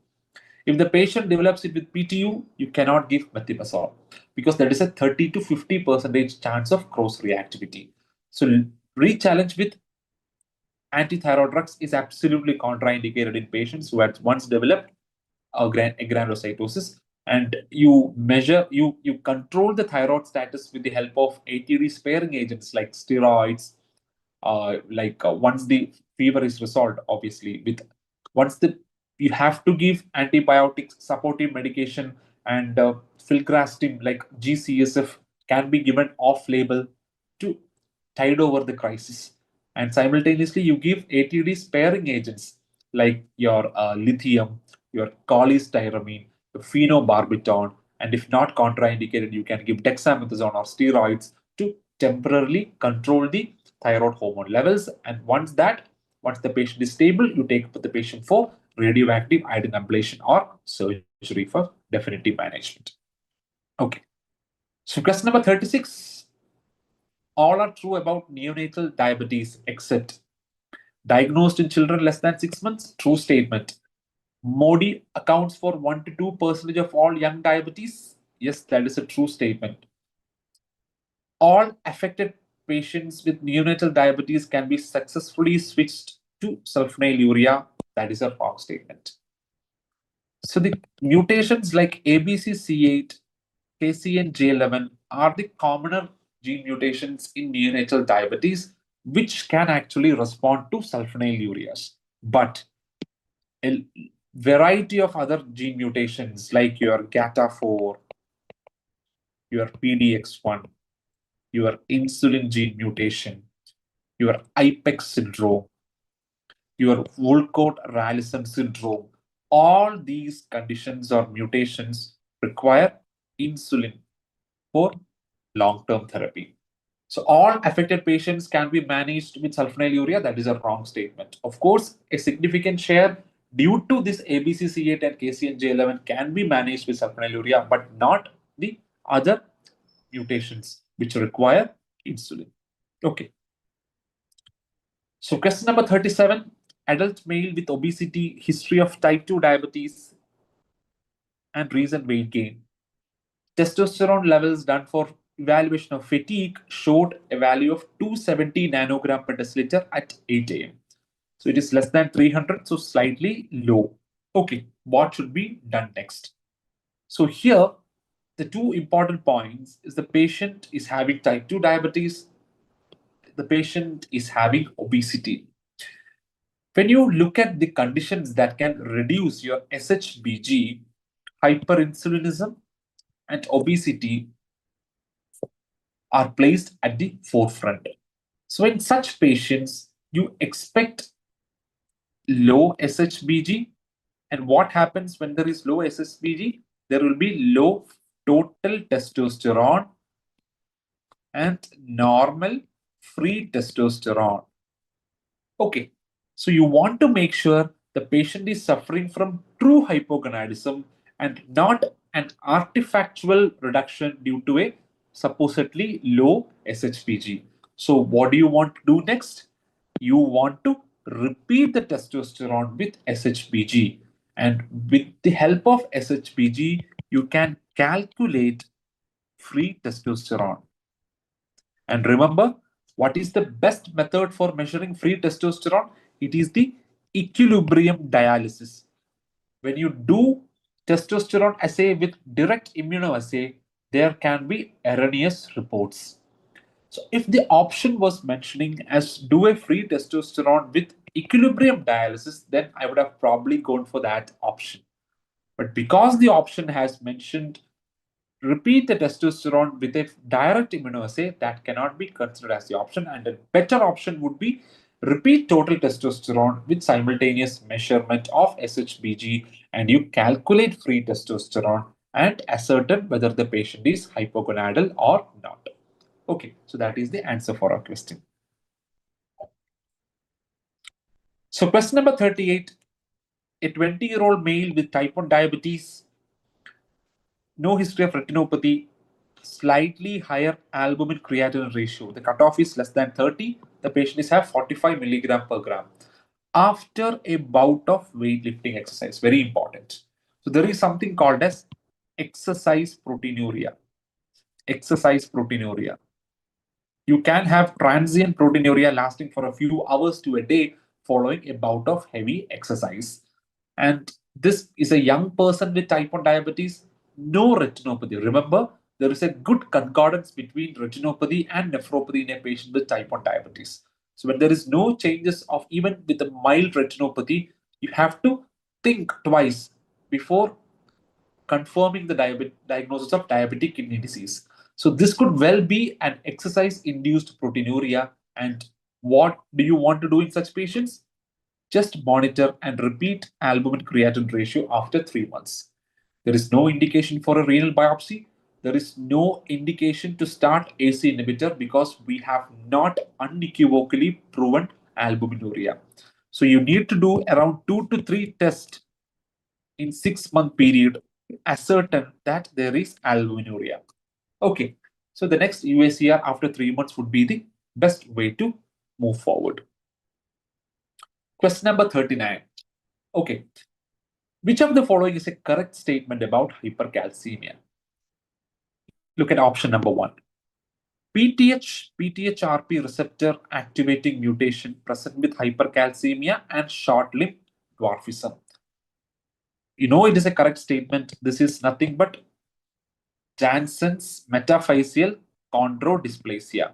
If the patient develops it with PTU, you cannot give methimazole, because there is a 30 to 50% chance of cross reactivity. So re-challenge with antithyroid drugs is absolutely contraindicated in patients who had once developed agranulocytosis. And you control the thyroid status with the help of ATD sparing agents like steroids, once the fever is resolved, obviously with once the you have to give antibiotics, supportive medication, and filgrastim like GCSF can be given off label to tide over the crisis. And simultaneously you give ATD sparing agents like your lithium, your cholestyramine, your phenobarbital, and if not contraindicated, you can give dexamethasone or steroids to temporarily control the thyroid hormone levels. And once the patient is stable, you take the patient for radioactive iodine ablation or surgery for definitive management. Okay. So question number 36. All are true about neonatal diabetes except diagnosed in children less than 6 months. True statement. Modi accounts for 1 to 2% of all young diabetes. Yes, that is a true statement. All affected patients with neonatal diabetes can be successfully switched to sulfonylurea. That is a wrong statement. So the mutations like ABCC8, KCNJ11 are the commoner gene mutations in neonatal diabetes, which can actually respond to sulfonylureas. But a variety of other gene mutations like your GATA4, your PDX1, your insulin gene mutation, your IPEX syndrome, your Woolcott-Rallison syndrome, all these conditions or mutations require insulin for long-term therapy. So all affected patients can be managed with sulfonylurea. That is a wrong statement. Of course, a significant share due to this ABCC8 and KCNJ11 can be managed with sulfonylurea, but not the other mutations which require insulin. Okay. So question number 37, adult male with obesity, history of type 2 diabetes, and recent weight gain. Testosterone levels done for evaluation of fatigue showed a value of 270 nanogram per deciliter at 8 a.m. So it is less than 300, so slightly low. Okay, what should be done next? So here, the two important points is the patient is having type 2 diabetes, the patient is having obesity. When you look at the conditions that can reduce your SHBG, hyperinsulinism and obesity are placed at the forefront. So in such patients, you expect low SHBG. And what happens when there is low SHBG? There will be low total testosterone and normal free testosterone. Okay, so you want to make sure the patient is suffering from true hypogonadism and not an artifactual reduction due to a supposedly low SHBG. So, what do you want to do next? You want to repeat the testosterone with SHBG, and with the help of SHBG, you can calculate free testosterone. And remember, what is the best method for measuring free testosterone? It is the equilibrium dialysis. When you do testosterone assay with direct immunoassay, there can be erroneous reports. So if the option was mentioning as do a free testosterone with equilibrium dialysis, then I would have probably gone for that option. But because the option has mentioned repeat the testosterone with a direct immunoassay, that cannot be considered as the option. And a better option would be repeat total testosterone with simultaneous measurement of SHBG, and you calculate free testosterone and ascertain whether the patient is hypogonadal or not. Okay, so that is the answer for our question. So question number 38, a 20-year-old male with type 1 diabetes, no history of retinopathy, slightly higher albumin creatinine ratio. The cutoff is less than 30. The patient is have 45 milligram per gram. After a bout of weightlifting exercise, very important. So there is something called as exercise proteinuria. Exercise proteinuria. You can have transient proteinuria lasting for a few hours to a day following a bout of heavy exercise. And this is a young person with type 1 diabetes, no retinopathy. Remember, there is a good concordance between retinopathy and nephropathy in a patient with type 1 diabetes. So when there is no changes of even with a mild retinopathy, you have to think twice before confirming the diagnosis of diabetic kidney disease. So this could well be an exercise-induced proteinuria. And what do you want to do in such patients? Just monitor and repeat albumin creatinine ratio after 3 months. There is no indication for a renal biopsy. There is no indication to start AC inhibitor because we have not unequivocally proven albuminuria. So you need to do around 2 to 3 tests in 6-month period ascertain that there is albuminuria. Okay, so the next UACR after 3 months would be the best way to move forward. Question number 39. Okay, which of the following is a correct statement about hypercalcemia? Look at option number 1. PTHRP receptor activating mutation present with hypercalcemia and short-limb dwarfism. You know it is a correct statement. This is nothing but Jansen's metaphyseal chondrodysplasia.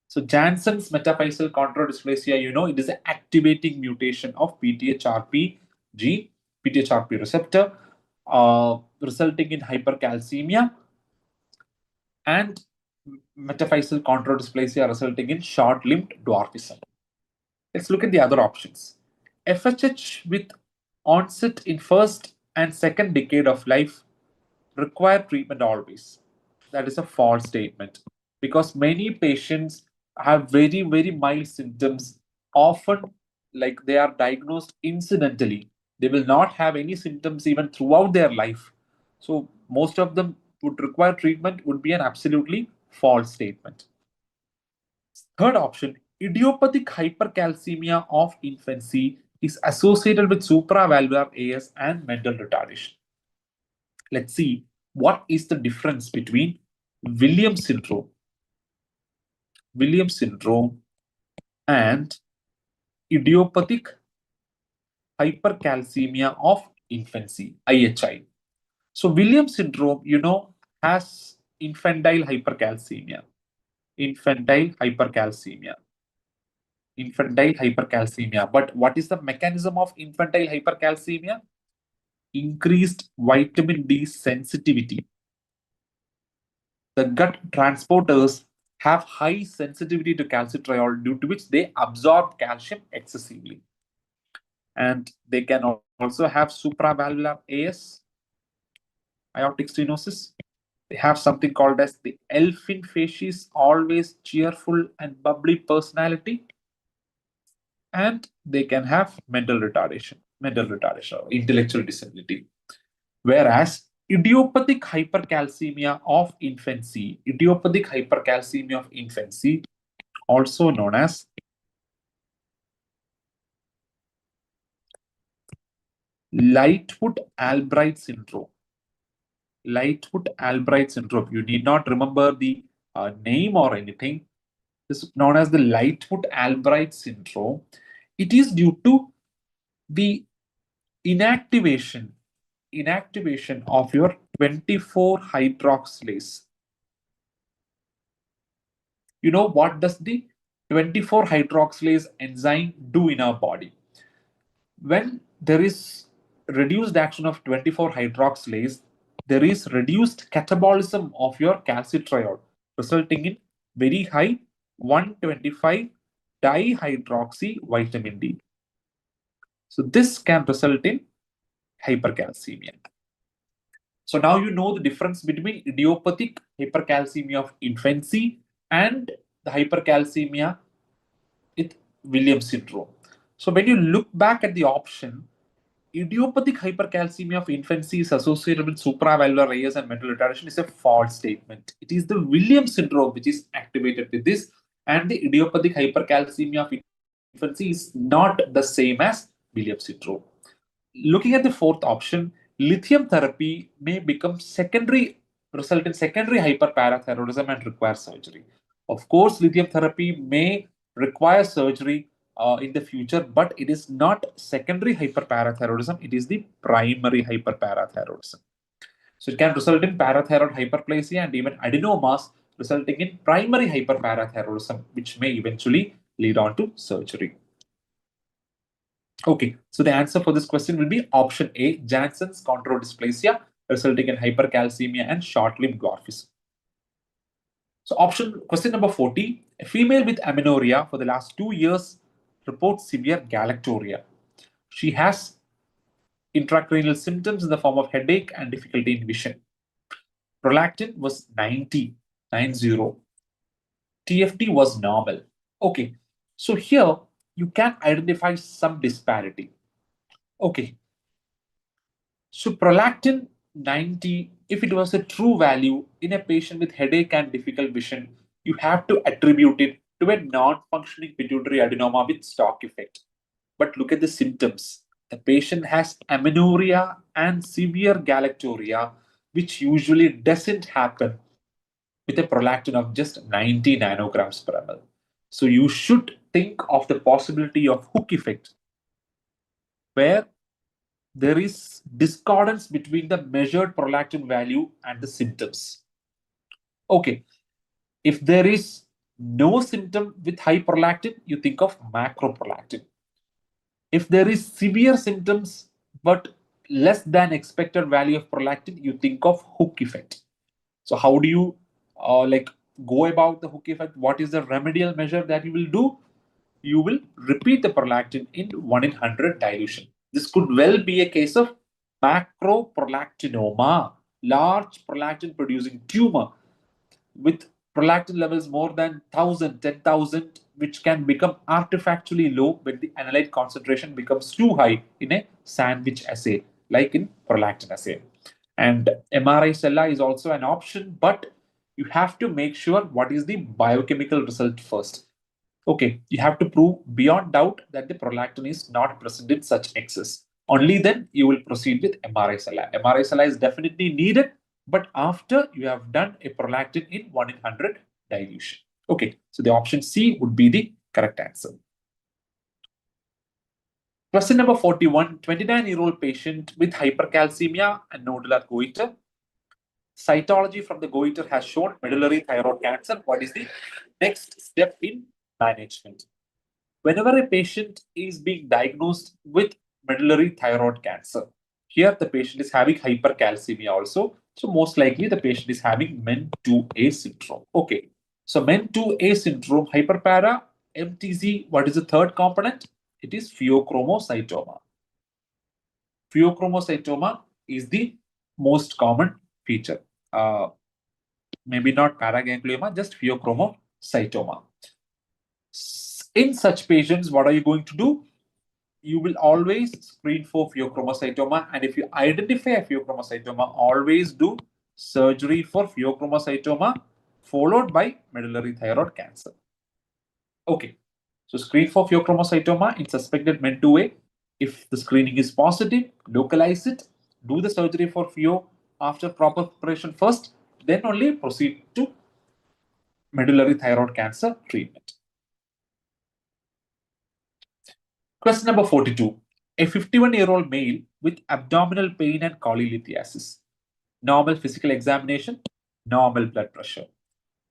So Jansen's metaphyseal chondrodysplasia, you know, it is an activating mutation of PTHRP gene, PTHRP receptor, resulting in hypercalcemia, and metaphyseal chondrodysplasia resulting in short-limbed dwarfism. Let's look at the other options. FHH with onset in first and second decade of life require treatment always. That is a false statement because many patients have very, very mild symptoms, often like they are diagnosed incidentally. They will not have any symptoms even throughout their life. So, most of them would require treatment would be an absolutely false statement. Third option, idiopathic hypercalcemia of infancy is associated with supravalvular AS and mental retardation. Let's see what is the difference between Williams syndrome, Williams syndrome and idiopathic hypercalcemia of infancy, IHI. So Williams syndrome, you know, has infantile hypercalcemia, infantile hypercalcemia, infantile hypercalcemia. But what is the mechanism of infantile hypercalcemia? Increased vitamin D sensitivity. The gut transporters have high sensitivity to calcitriol, due to which they absorb calcium excessively. And they can also have supravalvular AS, aortic stenosis. They have something called as the elfin facies, always cheerful and bubbly personality. And they can have mental retardation, or intellectual disability. Whereas idiopathic hypercalcemia of infancy, also known as Lightfoot Albright syndrome. Lightfoot Albright syndrome. You need not remember the name or anything. This is known as the Lightfoot Albright syndrome. It is due to the inactivation of your 24 hydroxylase. You know what does the 24 hydroxylase enzyme do in our body? When there is reduced action of 24 hydroxylase, there is reduced catabolism of your calcitriol, resulting in very high 125 dihydroxy vitamin D. So this can result in hypercalcemia. So now you know the difference between idiopathic hypercalcemia of infancy and the hypercalcemia with Williams syndrome. So when you look back at the option, idiopathic hypercalcemia of infancy is associated with supravalvular AS and mental retardation is a false statement. It is the Williams syndrome which is activated with this, and the idiopathic hypercalcemia of infancy is not the same as Williams syndrome. Looking at the fourth option, lithium therapy may become result in secondary hyperparathyroidism and require surgery. Of course, lithium therapy may require surgery in the future, but it is not secondary hyperparathyroidism, it is the primary hyperparathyroidism. So it can result in parathyroid hyperplasia and even adenomas, resulting in primary hyperparathyroidism, which may eventually lead on to surgery. Okay, so the answer for this question will be option A, Jansen's chondrodysplasia, resulting in hypercalcemia and short-limb dwarfism. So question number 40, a female with amenorrhea for the last 2 years reports severe galactorrhea. She has intracranial symptoms in the form of headache and difficulty in vision. Prolactin was 90. TFT was normal. Okay, so here you can identify some disparity. Okay, so prolactin 90, if it was a true value in a patient with headache and difficult vision, you have to attribute it to a non-functioning pituitary adenoma with stalk effect. But look at the symptoms. The patient has amenorrhea and severe galactorrhea, which usually doesn't happen with a prolactin of just 90 nanograms per ml. So you should think of the possibility of hook effect, where there is discordance between the measured prolactin value and the symptoms. Okay, if there is no symptom with high prolactin, you think of macroprolactin. If there is severe symptoms but less than expected value of prolactin, you think of hook effect. So how do you go about the hook effect? What is the remedial measure that you will do? You will repeat the prolactin in 1 in 100 dilution. This could well be a case of macroprolactinoma, large prolactin producing tumor with prolactin levels more than 1000, 10,000, which can become artifactually low when the analyte concentration becomes too high in a sandwich assay, like in prolactin assay. And MRI cella is also an option, but you have to make sure what is the biochemical result first. Okay, you have to prove beyond doubt that the prolactin is not present in such excess. Only then you will proceed with MRI cella. MRI cella is definitely needed, but after you have done a prolactin in 1 in 100 dilution. Okay, so the option C would be the correct answer. Question number 41, 29-year-old patient with hypercalcemia and nodular goiter. Cytology from the goiter has shown medullary thyroid cancer. What is the next step in management? Whenever a patient is being diagnosed with medullary thyroid cancer, here the patient is having hypercalcemia also. So most likely the patient is having MEN2A syndrome. Okay, so MEN2A syndrome, hyperpara, MTZ, what is the third component? It is pheochromocytoma. Pheochromocytoma is the most common feature. Maybe not paraganglioma, just pheochromocytoma. In such patients, what are you going to do? You will always screen for pheochromocytoma, and if you identify a pheochromocytoma, always do surgery for pheochromocytoma followed by medullary thyroid cancer. Okay, so screen for pheochromocytoma in suspected men 2A. If the screening is positive, localize it, do the surgery for pheo after proper preparation first, then only proceed to medullary thyroid cancer treatment. Question number 42. A 51-year-old male with abdominal pain and cholelithiasis. Normal physical examination, normal blood pressure.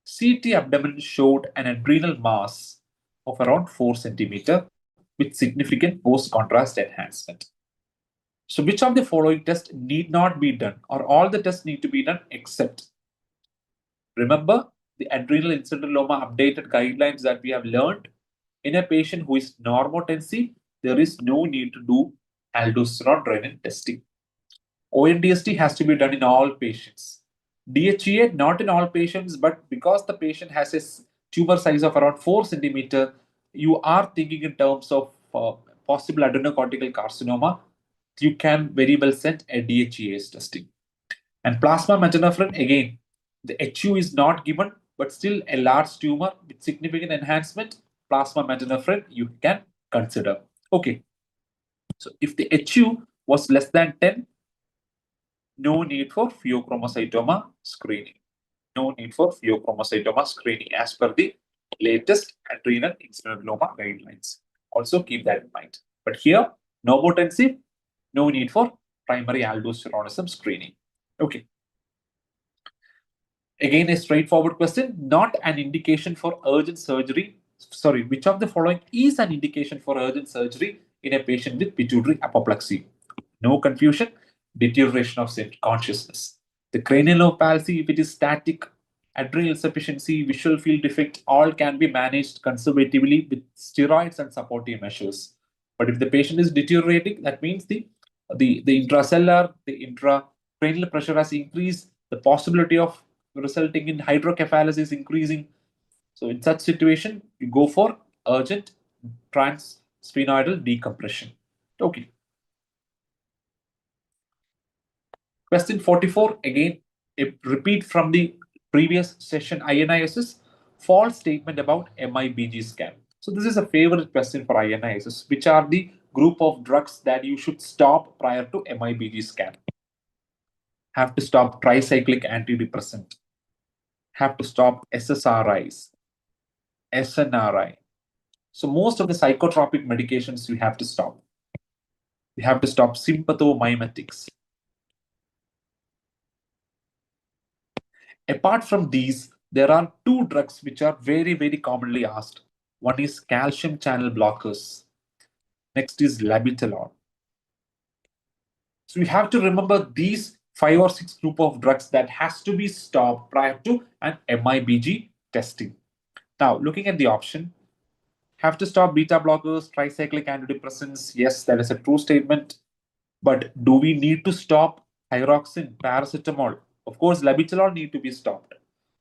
CT abdomen showed an adrenal mass of around 4 centimeter with significant post-contrast enhancement. So which of the following tests need not be done, or all the tests need to be done except? Remember the adrenal incidentoloma updated guidelines that we have learned. In a patient who is normotensive, there is no need to do aldosterone-renin testing. ONDST has to be done in all patients. DHEA, not in all patients, but because the patient has a tumor size of around 4 centimeter, you are thinking in terms of possible adrenocortical carcinoma, you can very well send a DHEA testing. And plasma metanophrine, again, the HU is not given, but still a large tumor with significant enhancement, plasma metanophrine you can consider. Okay, so if the HU was less than 10, no need for pheochromocytoma screening. No need for pheochromocytoma screening as per the latest adrenal incidentoloma guidelines. Also keep that in mind. But here, normotensive, no need for primary aldosteronism screening. Okay. Again, a straightforward question, not an indication for urgent surgery. Sorry, which of the following is an indication for urgent surgery in a patient with pituitary apoplexy? No confusion, deterioration of consciousness. The cranial nerve palsy, if it is static, adrenal insufficiency, visual field defect, all can be managed conservatively with steroids and supportive measures. But if the patient is deteriorating, that means the intracellular, the intracranial pressure has increased, the possibility of resulting in hydrocephalus is increasing. So in such situation, you go for urgent transsphenoidal decompression. Okay. Question 44, again, a repeat from the previous session INI SS, false statement about MIBG scan. So this is a favorite question for INI SS. Which are the group of drugs that you should stop prior to MIBG scan? Have to stop tricyclic antidepressant. Have to stop SSRIs, SNRI. So most of the psychotropic medications you have to stop. You have to stop sympathomimetics. Apart from these, there are two drugs which are very, very commonly asked. One is calcium channel blockers. Next is labetalol. So we have to remember these 5 or 6 group of drugs that has to be stopped prior to an MIBG testing. Now, looking at the option, have to stop beta blockers, tricyclic antidepressants. Yes, that is a true statement. But do we need to stop thyroxine, paracetamol? Of course, labetalol need to be stopped,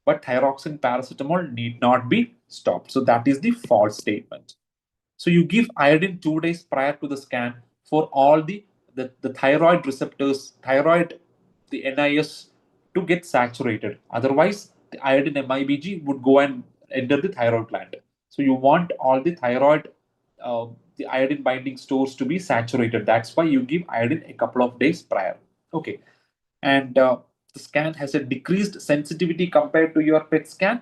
but thyroxine, paracetamol need not be stopped. So that is the false statement. So you give iodine 2 days prior to the scan for all the thyroid receptors, the NIS to get saturated. Otherwise, the iodine MIBG would go and enter the thyroid gland. So you want all the thyroid, the iodine binding stores to be saturated. That's why you give iodine a couple of days prior. Okay. And the scan has a decreased sensitivity compared to your PET scan,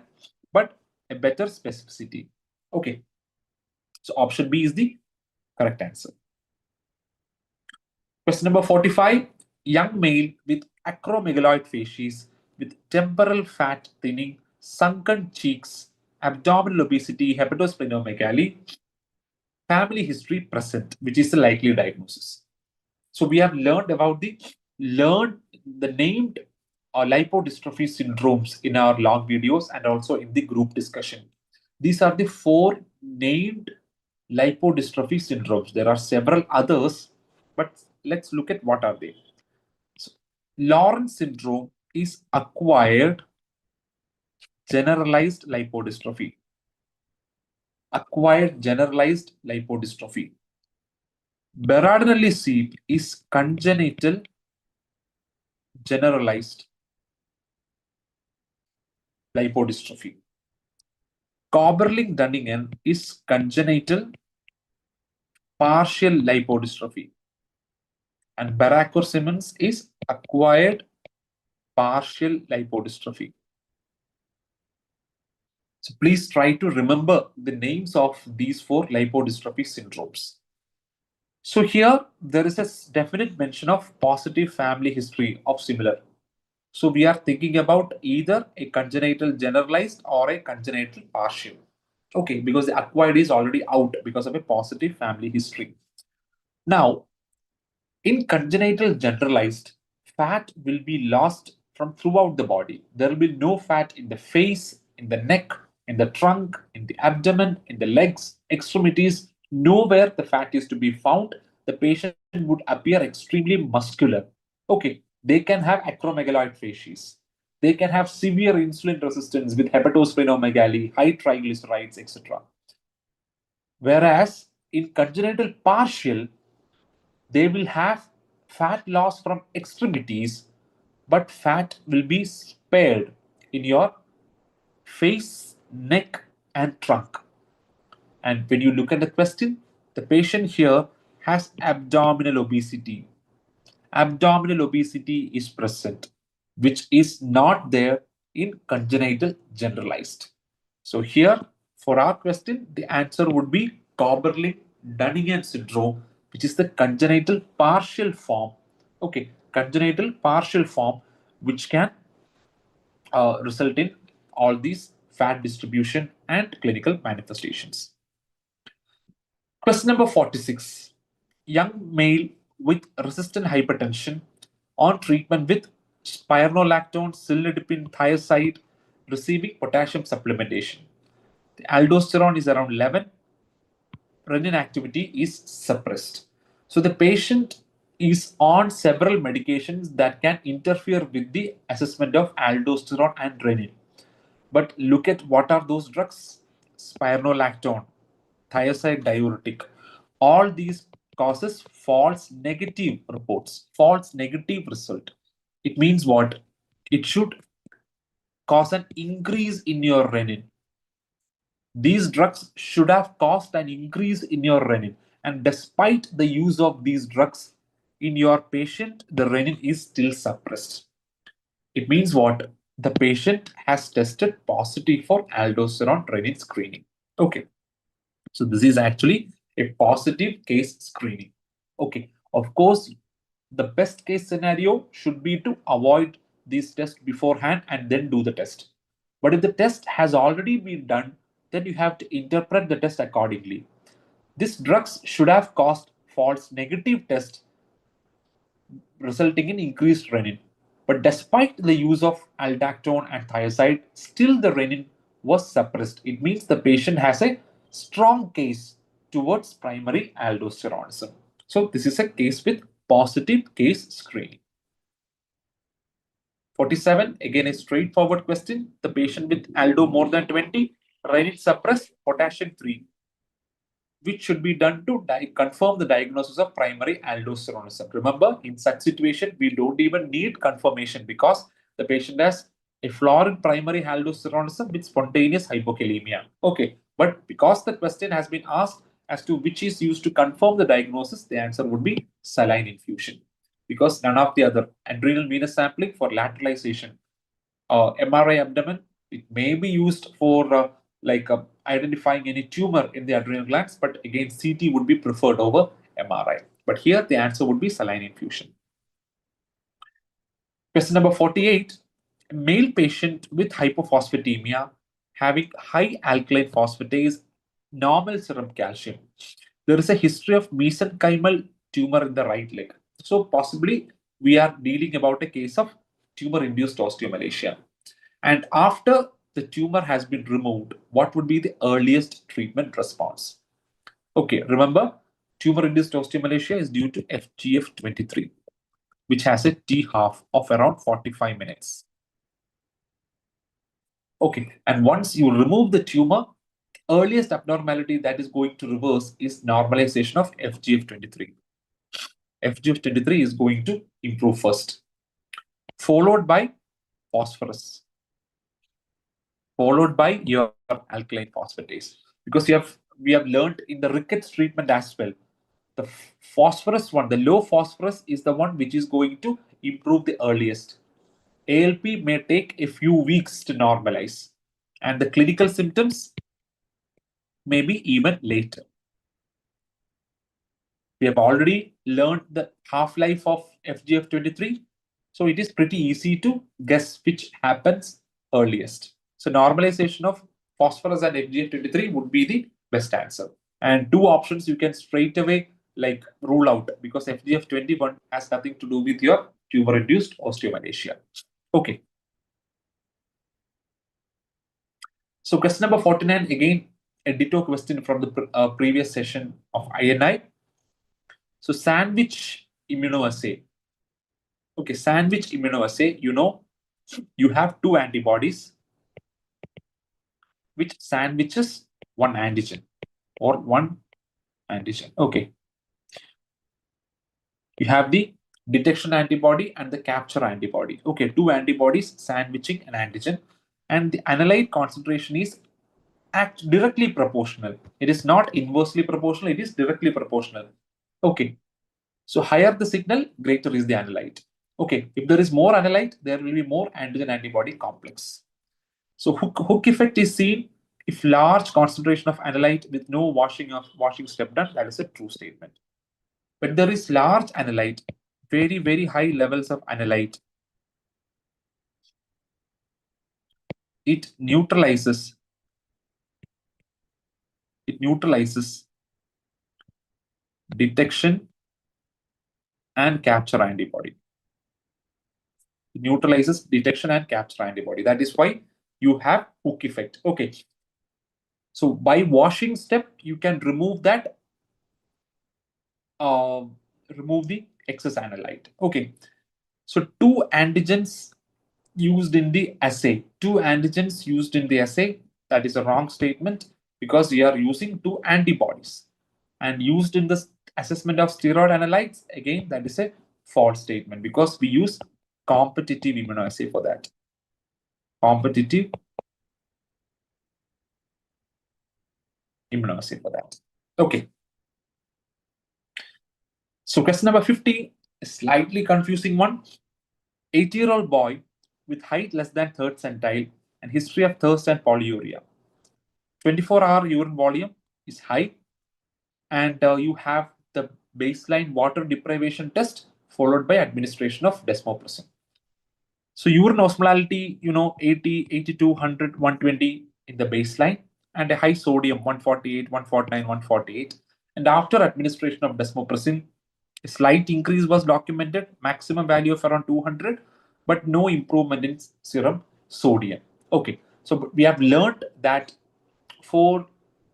but a better specificity. Okay. So option B is the correct answer. Question number 45. Young male with acromegaloid facies with temporal fat thinning, sunken cheeks, abdominal obesity, hepatosplenomegaly, family history present, which is the likely diagnosis. So we have learned about the named lipodystrophy syndromes in our long videos and also in the group discussion. These are the 4 named lipodystrophy syndromes. There are several others, but let's look at what are they. So, Lawrence syndrome is acquired generalized lipodystrophy. Acquired generalized lipodystrophy. Berardinelli is congenital generalized lipodystrophy. Coberling-Dunningen is congenital partial lipodystrophy. And Barraquer-Simmons is acquired partial lipodystrophy. So please try to remember the names of these four lipodystrophy syndromes. So here there is a definite mention of positive family history of similar. So we are thinking about either a congenital generalized or a congenital partial. Okay, because the acquired is already out because of a positive family history. Now, in congenital generalized, fat will be lost from throughout the body. There will be no fat in the face, in the neck, in the trunk, in the abdomen, in the legs, extremities. Nowhere the fat is to be found. The patient would appear extremely muscular. Okay, they can have acromegaloid facies. They can have severe insulin resistance with hepatosplenomegaly, high triglycerides, etc. Whereas in congenital partial, they will have fat loss from extremities, but fat will be spared in your face, neck, and trunk. And when you look at the question, the patient here has abdominal obesity. Abdominal obesity is present, which is not there in congenital generalized. So here, for our question, the answer would be Coberling-Dunningen syndrome, which is the congenital partial form. Okay, congenital partial form, which can result in all these fat distribution and clinical manifestations. Question number 46. Young male with resistant hypertension on treatment with spironolactone, cilnidipine, thiazide, receiving potassium supplementation. The aldosterone is around 11, renin activity is suppressed. So the patient is on several medications that can interfere with the assessment of aldosterone and renin. But look at what are those drugs? Spironolactone, thiazide diuretic. All these causes false negative reports, false negative result. It means what? It should cause an increase in your renin. These drugs should have caused an increase in your renin. And despite the use of these drugs in your patient, the renin is still suppressed. It means what? The patient has tested positive for aldosterone renin screening. Okay. So this is actually a positive case screening. Okay. Of course, the best case scenario should be to avoid these tests beforehand and then do the test. But if the test has already been done, then you have to interpret the test accordingly. These drugs should have caused false negative test resulting in increased renin. But despite the use of aldactone and thiazide, still the renin was suppressed. It means the patient has a strong case towards primary aldosteronism. So this is a case with positive case screening. 47, again a straightforward question. The patient with aldo more than 20, renin suppressed, potassium 3, which should be done to confirm the diagnosis of primary aldosteronism. Remember, in such situation, we don't even need confirmation because the patient has a florid primary aldosteronism with spontaneous hypokalemia. Okay, but because the question has been asked as to which is used to confirm the diagnosis, the answer would be saline infusion because none of the other adrenal venous sampling for lateralization, MRI abdomen, it may be used for identifying any tumor in the adrenal glands, but again, CT would be preferred over MRI. But here the answer would be saline infusion. Question number 48. A male patient with hypophosphatemia having high alkaline phosphatase, normal serum calcium. There is a history of mesenchymal tumor in the right leg. So possibly we are dealing about a case of tumor-induced osteomalacia. And after the tumor has been removed, what would be the earliest treatment response? Okay, remember, tumor-induced osteomalacia is due to FGF23, which has a T half of around 45 minutes. Okay, and once you remove the tumor, earliest abnormality that is going to reverse is normalization of FGF23. FGF23 is going to improve first, followed by phosphorus, followed by your alkaline phosphatase. Because we have learned in the rickets treatment as well, the phosphorus one, the low phosphorus is the one which is going to improve the earliest. ALP may take a few weeks to normalize, and the clinical symptoms may be even later. We have already learned the half-life of FGF23, so it is pretty easy to guess which happens earliest. So normalization of phosphorus and FGF23 would be the best answer. And two options you can straight away like rule out, because FGF21 has nothing to do with your tumor-induced osteomalacia. Okay. So question number 49, again, a ditto question from the previous session of INI. So sandwich immunoassay. Okay, sandwich immunoassay, you have two antibodies which sandwiches one antigen or one antigen. Okay. You have the detection antibody and the capture antibody. Okay, two antibodies sandwiching an antigen, and the analyte concentration is directly proportional. It is not inversely proportional, it is directly proportional. Okay, so higher the signal, greater is the analyte. Okay, if there is more analyte, there will be more antigen antibody complex. So hook effect is seen if large concentration of analyte with no washing step done. That is a true statement. When there is large analyte, very, very high levels of analyte, it neutralizes detection and capture antibody. It neutralizes detection and capture antibody. That is why you have hook effect. Okay. So by washing step, you can remove that, remove the excess analyte. Okay. So two antigens used in the assay. That is a wrong statement, because we are using two antibodies. And used in the assessment of steroid analytes, again, that is a false statement, because we use competitive immunoassay for that. Competitive immunoassay for that. Okay. So question number 50, a slightly confusing one. 80-year-old boy with height less than third centile and history of thirst and polyuria. 24-hour urine volume is high, and you have the baseline water deprivation test followed by administration of desmopressin. So urine osmolality, 80, 82, 100, 120 in the baseline, and a high sodium, 148, 149, 148. And after administration of desmopressin, a slight increase was documented, maximum value of around 200, but no improvement in serum sodium. Okay, so we have learned that for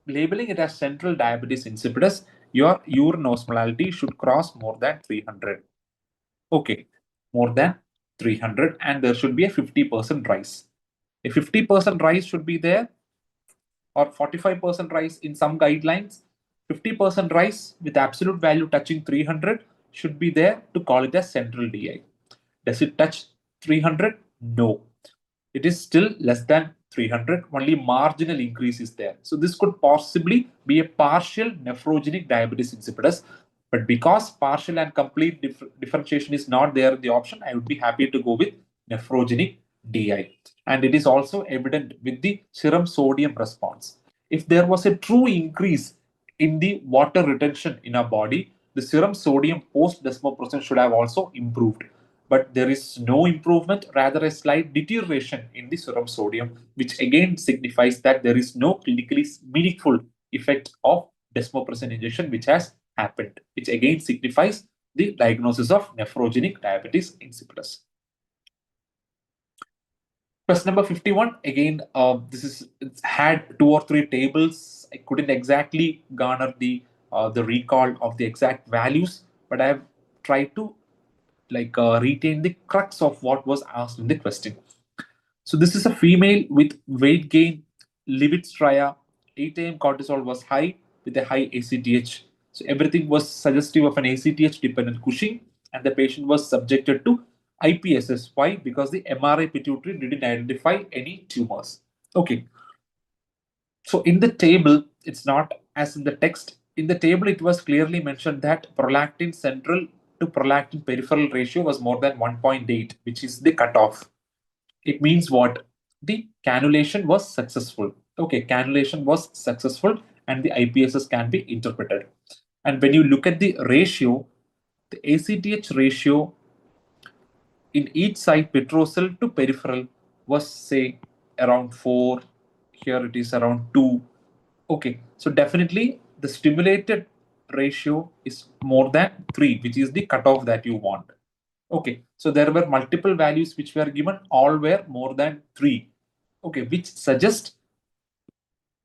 labeling it as central diabetes insipidus, your urine osmolality should cross more than 300. Okay, more than 300, and there should be a 50% rise. A 50% rise should be there, or 45% rise in some guidelines. 50% rise with absolute value touching 300 should be there to call it as central DI. Does it touch 300? No. It is still less than 300, only marginal increase is there. So this could possibly be a partial nephrogenic diabetes insipidus, but because partial and complete differentiation is not there in the option, I would be happy to go with nephrogenic DI. And it is also evident with the serum sodium response. If there was a true increase in the water retention in our body, the serum sodium post desmopressin should have also improved. But there is no improvement, rather a slight deterioration in the serum sodium, which again signifies that there is no clinically meaningful effect of desmopressin injection which has happened, which again signifies the diagnosis of nephrogenic diabetes insipidus. Question number 51, again, it's had 2 or 3 tables. I couldn't exactly garner the the recall of the exact values, but I have tried to retain the crux of what was asked in the question. So this is a female with weight gain, livid stria, 8 a.m. cortisol was high with a high ACTH. So everything was suggestive of an ACTH dependent Cushing, and the patient was subjected to IPSS. Why? Because the MRI pituitary didn't identify any tumors. Okay. So in the table, it's not as in the text. In the table, it was clearly mentioned that prolactin central to prolactin peripheral ratio was more than 1.8, which is the cutoff. It means what? The cannulation was successful. Okay, cannulation was successful and the IPSS can be interpreted. And when you look at the ratio, the ACTH ratio in each side petrocell to peripheral was say around 4. Here it is around 2. Okay, so definitely the stimulated ratio is more than 3, which is the cutoff that you want. Okay, so there were multiple values which were given, all were more than 3. Okay, which suggests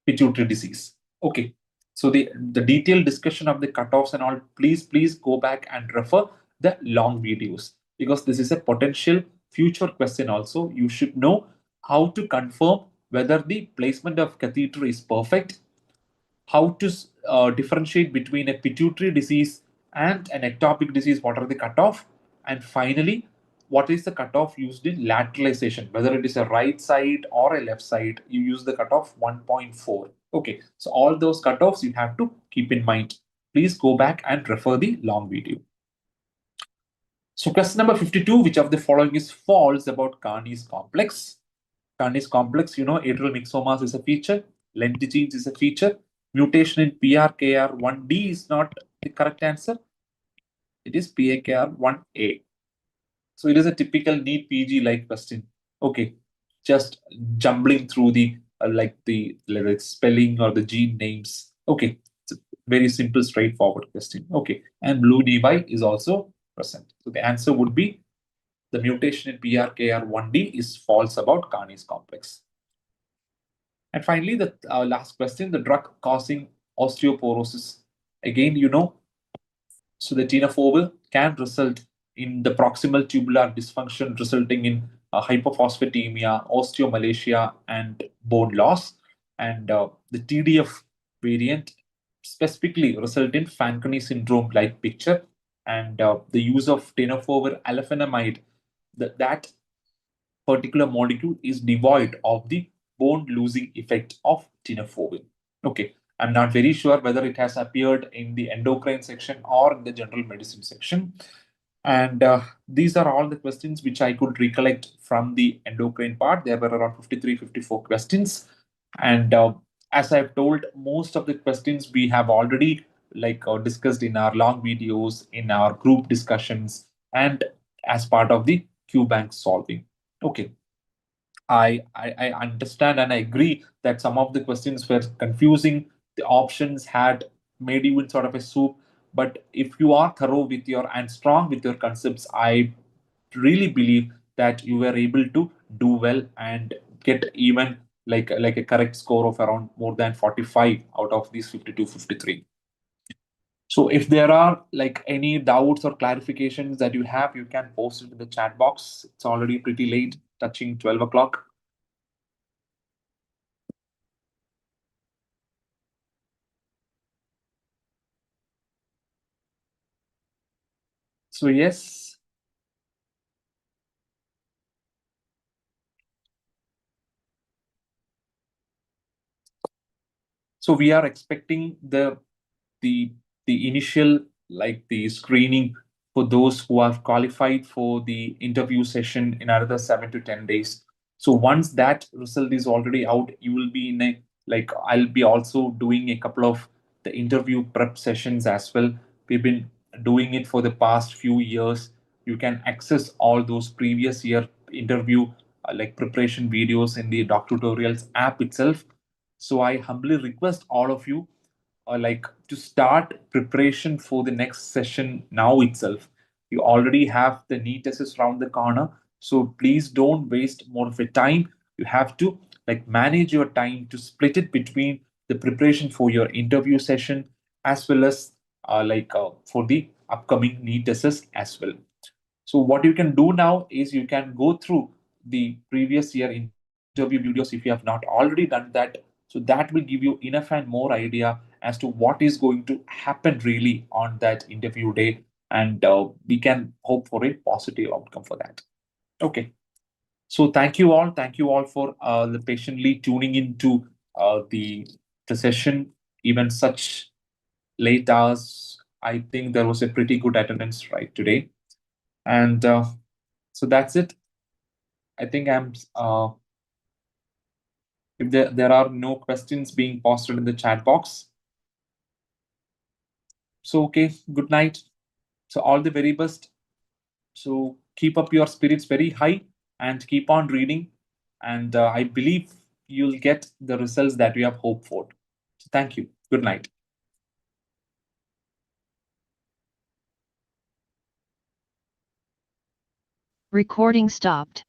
pituitary disease. Okay, so the detailed discussion of the cutoffs and all, please go back and refer the long videos, because this is a potential future question also. You should know how to confirm whether the placement of catheter is perfect, how to differentiate between a pituitary disease and an ectopic disease, what are the cutoff, and finally, what is the cutoff used in lateralization, whether it is a right side or a left side, you use the cutoff 1.4. Okay, so all those cutoffs you have to keep in mind. Please go back and refer the long video. So question number 52, which of the following is false about Carney's complex? Carney's complex, atrial myxomas is a feature, lentigenes is a feature, mutation in PRKR1D is not the correct answer. It is PAKR1A. So it is a typical NEET PG like question. Okay, just jumbling through the the spelling or the gene names. Okay, it's a very simple, straightforward question. Okay, and blue DY is also present. So the answer would be the mutation in PRKR1D is false about Carney's complex. And finally, the last question, the drug causing osteoporosis. Again, so the tenofovir can result in the proximal tubular dysfunction, resulting in hypophosphatemia, osteomalacia, and bone loss. And the TDF variant specifically result in Fanconi syndrome-like picture. And the use of tenofovir alafenamide, that particular molecule is devoid of the bone losing effect of tenofovir. Okay, I'm not very sure whether it has appeared in the endocrine section or in the general medicine section. And these are all the questions which I could recollect from the endocrine part. There were around 53, 54 questions. And as I've told, most of the questions we have already discussed in our long videos, in our group discussions, and as part of the Q bank solving. Okay. I understand and I agree that some of the questions were confusing. The options had made you in sort of a soup. But if you are thorough with your and strong with your concepts, I really believe that you were able to do well and get even like a correct score of around more than 45 out of these 52, 53. So if there are like any doubts or clarifications that you have, you can post it in the chat box. It's already pretty late, touching 12 o'clock. So yes, so we are expecting the the initial the screening for those who have qualified for the interview session in another 7 to 10 days. So once that result is already out, you will be in a I'll be also doing a couple of the interview prep sessions as well. We've been doing it for the past few years. You can access all those previous year interview preparation videos in the DocTutorials app itself. So I humbly request all of you to start preparation for the next session now itself. You already have the NEET SS around the corner, so please don't waste more of your time. You have to manage your time to split it between the preparation for your interview session as well as for the upcoming NEET SS as well. So what you can do now is you can go through the previous year interview videos if you have not already done that. So that will give you enough and more idea as to what is going to happen really on that interview day, and we can hope for a positive outcome for that. Okay. So thank you all for patiently tuning into the session, even such late hours. I think there was a pretty good attendance right today, and so that's it. I think I'm. If there are no questions being posted in the chat box, so okay. Good night. So all the very best. So keep up your spirits very high and keep on reading, and I believe you'll get the results that we have hoped for. So thank you. Good night. Recording stopped.